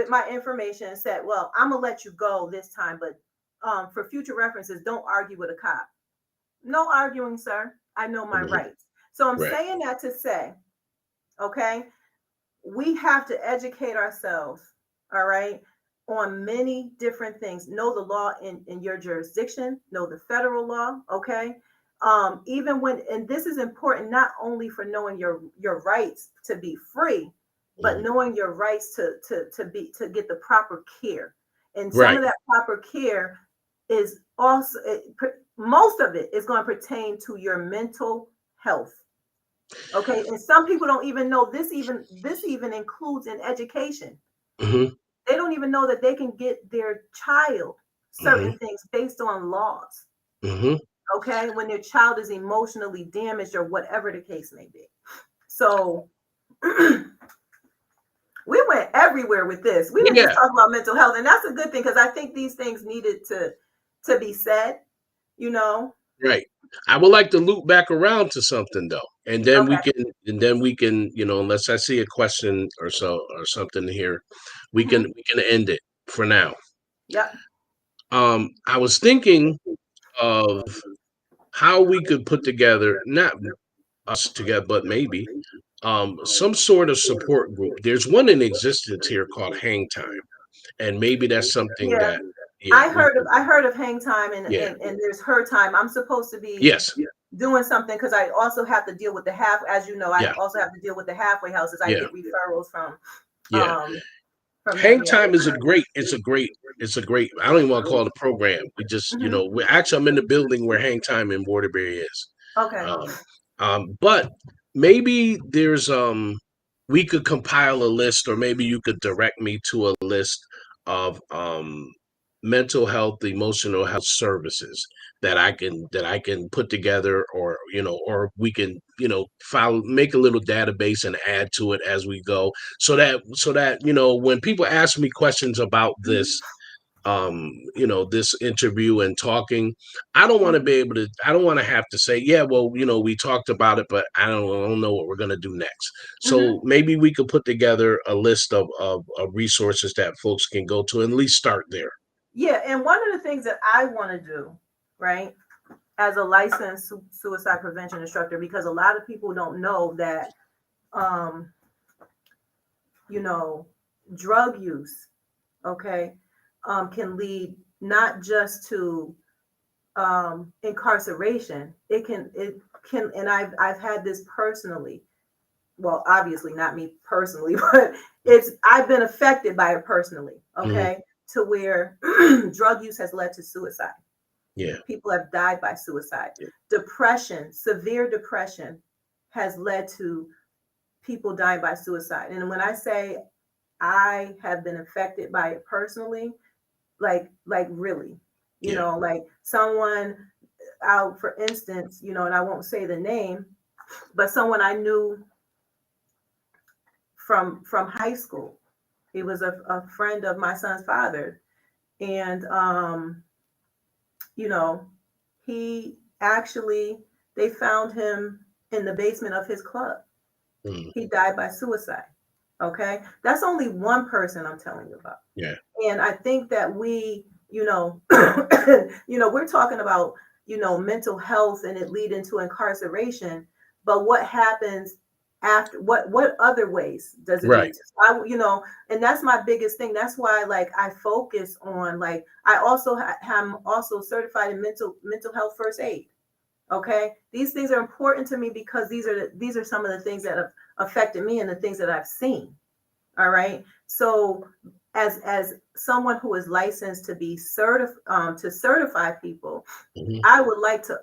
my information and said, "Well, I'm gonna let you go this time, but for future references, don't argue with a cop." No arguing, sir. I know my rights. So I'm saying that to say, okay, we have to educate ourselves, all right, on many different things. Know the law in your jurisdiction, know the federal law, okay? Even when, and this is important not only for knowing your rights to be free, but knowing your rights to get the proper care. And some of that proper care is also most of it is going to pertain to your mental health. Okay, and some people don't even know this even includes in education. They don't even know that they can get their child certain things based on laws. Okay, when their child is emotionally damaged or whatever the case may be. So we went everywhere with this. We didn't just talk about mental health, and that's a good thing because I think these things needed to be said. Right. I would like to loop back around to something though, and then we can, unless I see a question or so or something here, we can end it for now. Yep. I was thinking of how we could put together, not us together, but maybe some sort of support group. There's one in existence here called Hang Time, and maybe that's something that I heard of Hang Time and there's Her Time. I'm supposed to be doing something because I also have to deal with the I also have to deal with the halfway houses. I get referrals from Hang Time is a great, I don't even want to call it a program. We just, actually I'm in the building where Hang Time in Waterbury is. Okay. But maybe there's we could compile a list, or maybe you could direct me to a list of mental health, emotional health services that I can put together, or or we can file, make a little database and add to it as we go, so that when people ask me questions about this this interview and talking, I don't want to have to say, yeah, well, we talked about it, but I don't know what we're going to do next. So maybe we could put together a list of resources that folks can go to and at least start there. Yeah, and one of the things that I want to do, right, as a licensed suicide prevention instructor, because a lot of people don't know that drug use, okay, can lead not just to incarceration. It can, and I've had this personally. Well, obviously not me personally, but I've been affected by it personally. Okay, to where drug use has led to suicide. Yeah, people have died by suicide. Depression, severe depression, has led to people dying by suicide. And when I say I have been affected by it personally, like really, like someone out, for instance, and I won't say the name, but someone I knew from high school. He was a friend of my son's father, and he actually, they found him in the basement of his club. He died by suicide. Okay, that's only one person I'm telling you about. Yeah. And I think that we, we're talking about, mental health and it leading to incarceration, but what happens after? What other ways does it Right. lead to? And that's my biggest thing. That's why, like, I focus on, like, I also am also certified in mental health first aid. Okay, these things are important to me because these are some of the things that have affected me and the things that I've seen. All right. So as someone who is licensed to be to certify people, Hmm. I would like to,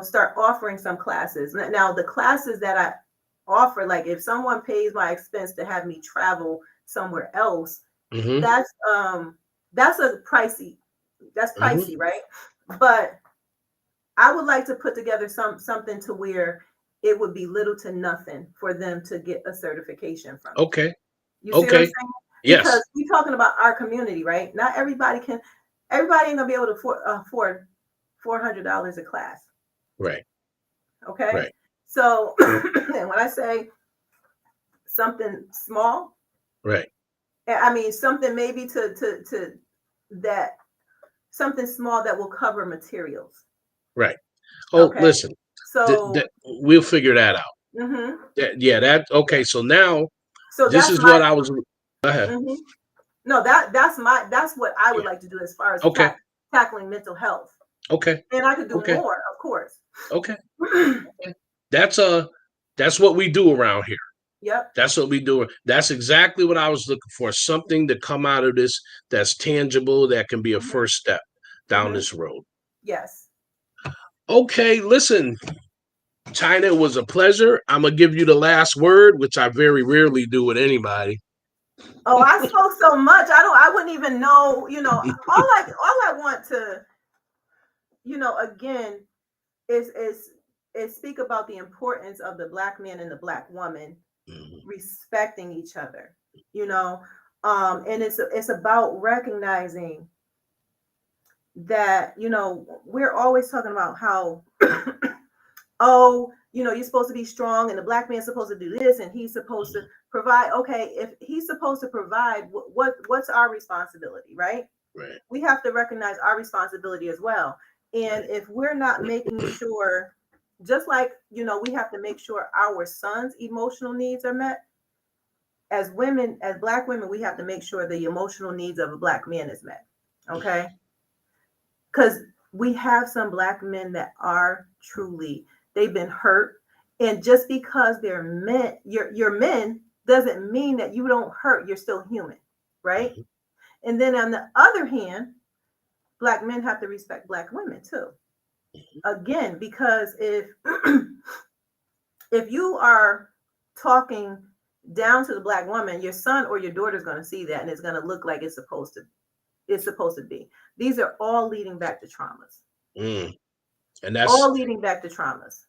start offering some classes. Now, the classes that I offer, like if someone pays my expense to have me travel somewhere else, Hmm. that's a pricey, that's Hmm. pricey, right? But I would like to put together something to where it would be little to nothing for them to get a certification from me. Okay. You see what I'm Okay. saying? Yes. Because we're talking about our community, right? Not everybody can, everybody ain't gonna be able to afford $400 a class. Right. Okay. Right. So and when I say something small, Right. I mean something maybe to that something small that will cover materials. Right. Oh, Okay. listen. So We'll figure that out. hmm Yeah. That. Okay. So now so this that's is my what I was. Go ahead. hmm no, that's what I would Yeah. like to do as far as Okay. tackling mental health. Okay. And I could do Okay. more, of course. Okay. That's that's what we do around here. Yep. That's what we do. That's exactly what I was looking for. Something to come out of this that's tangible that can be a hmm first step down hmm this road. Yes. Okay, listen, China, it was a pleasure. I'm gonna give you the last word, which I very rarely do with anybody. Oh, I spoke so much. I wouldn't even know, all I want to, again, is speak about the importance of the black man and the black woman Mhm. respecting each other, you know. And it's about recognizing that, we're always talking about how oh, you're supposed to be strong and the black man's supposed to do this and he's supposed to provide. Okay, if he's supposed to provide, what's our responsibility, right? Right, We have to recognize our responsibility as well. And right, if we're not making sure, just like, we have to make sure our sons' emotional needs are met, as women, as black women, we have to make sure the emotional needs of a black man is met. Okay? Because we have some black men that are truly, they've been hurt, and just because they're men, you're men, doesn't mean that you don't hurt. You're still human, right? mhm, And then on the other hand, black men have to respect black women too. Again, because if you are talking down to the black woman, your son or your daughter is going to see that, and it's going to look like it's supposed to be. These are all leading back to traumas. mm. And All leading back to traumas.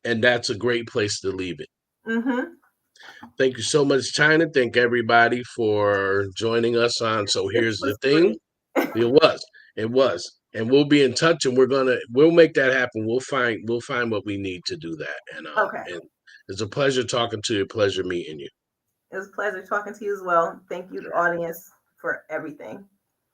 that's a great place to leave it. Mm-hmm. Thank you so much, China. Thank everybody for joining us on. So This here's the was thing. great. It was, and we'll be in touch, and we'll make that happen. We'll find what we need to do that, Okay. and it's a pleasure talking to you. Pleasure meeting you. It was a pleasure talking to you as well. Thank you, the audience, for everything.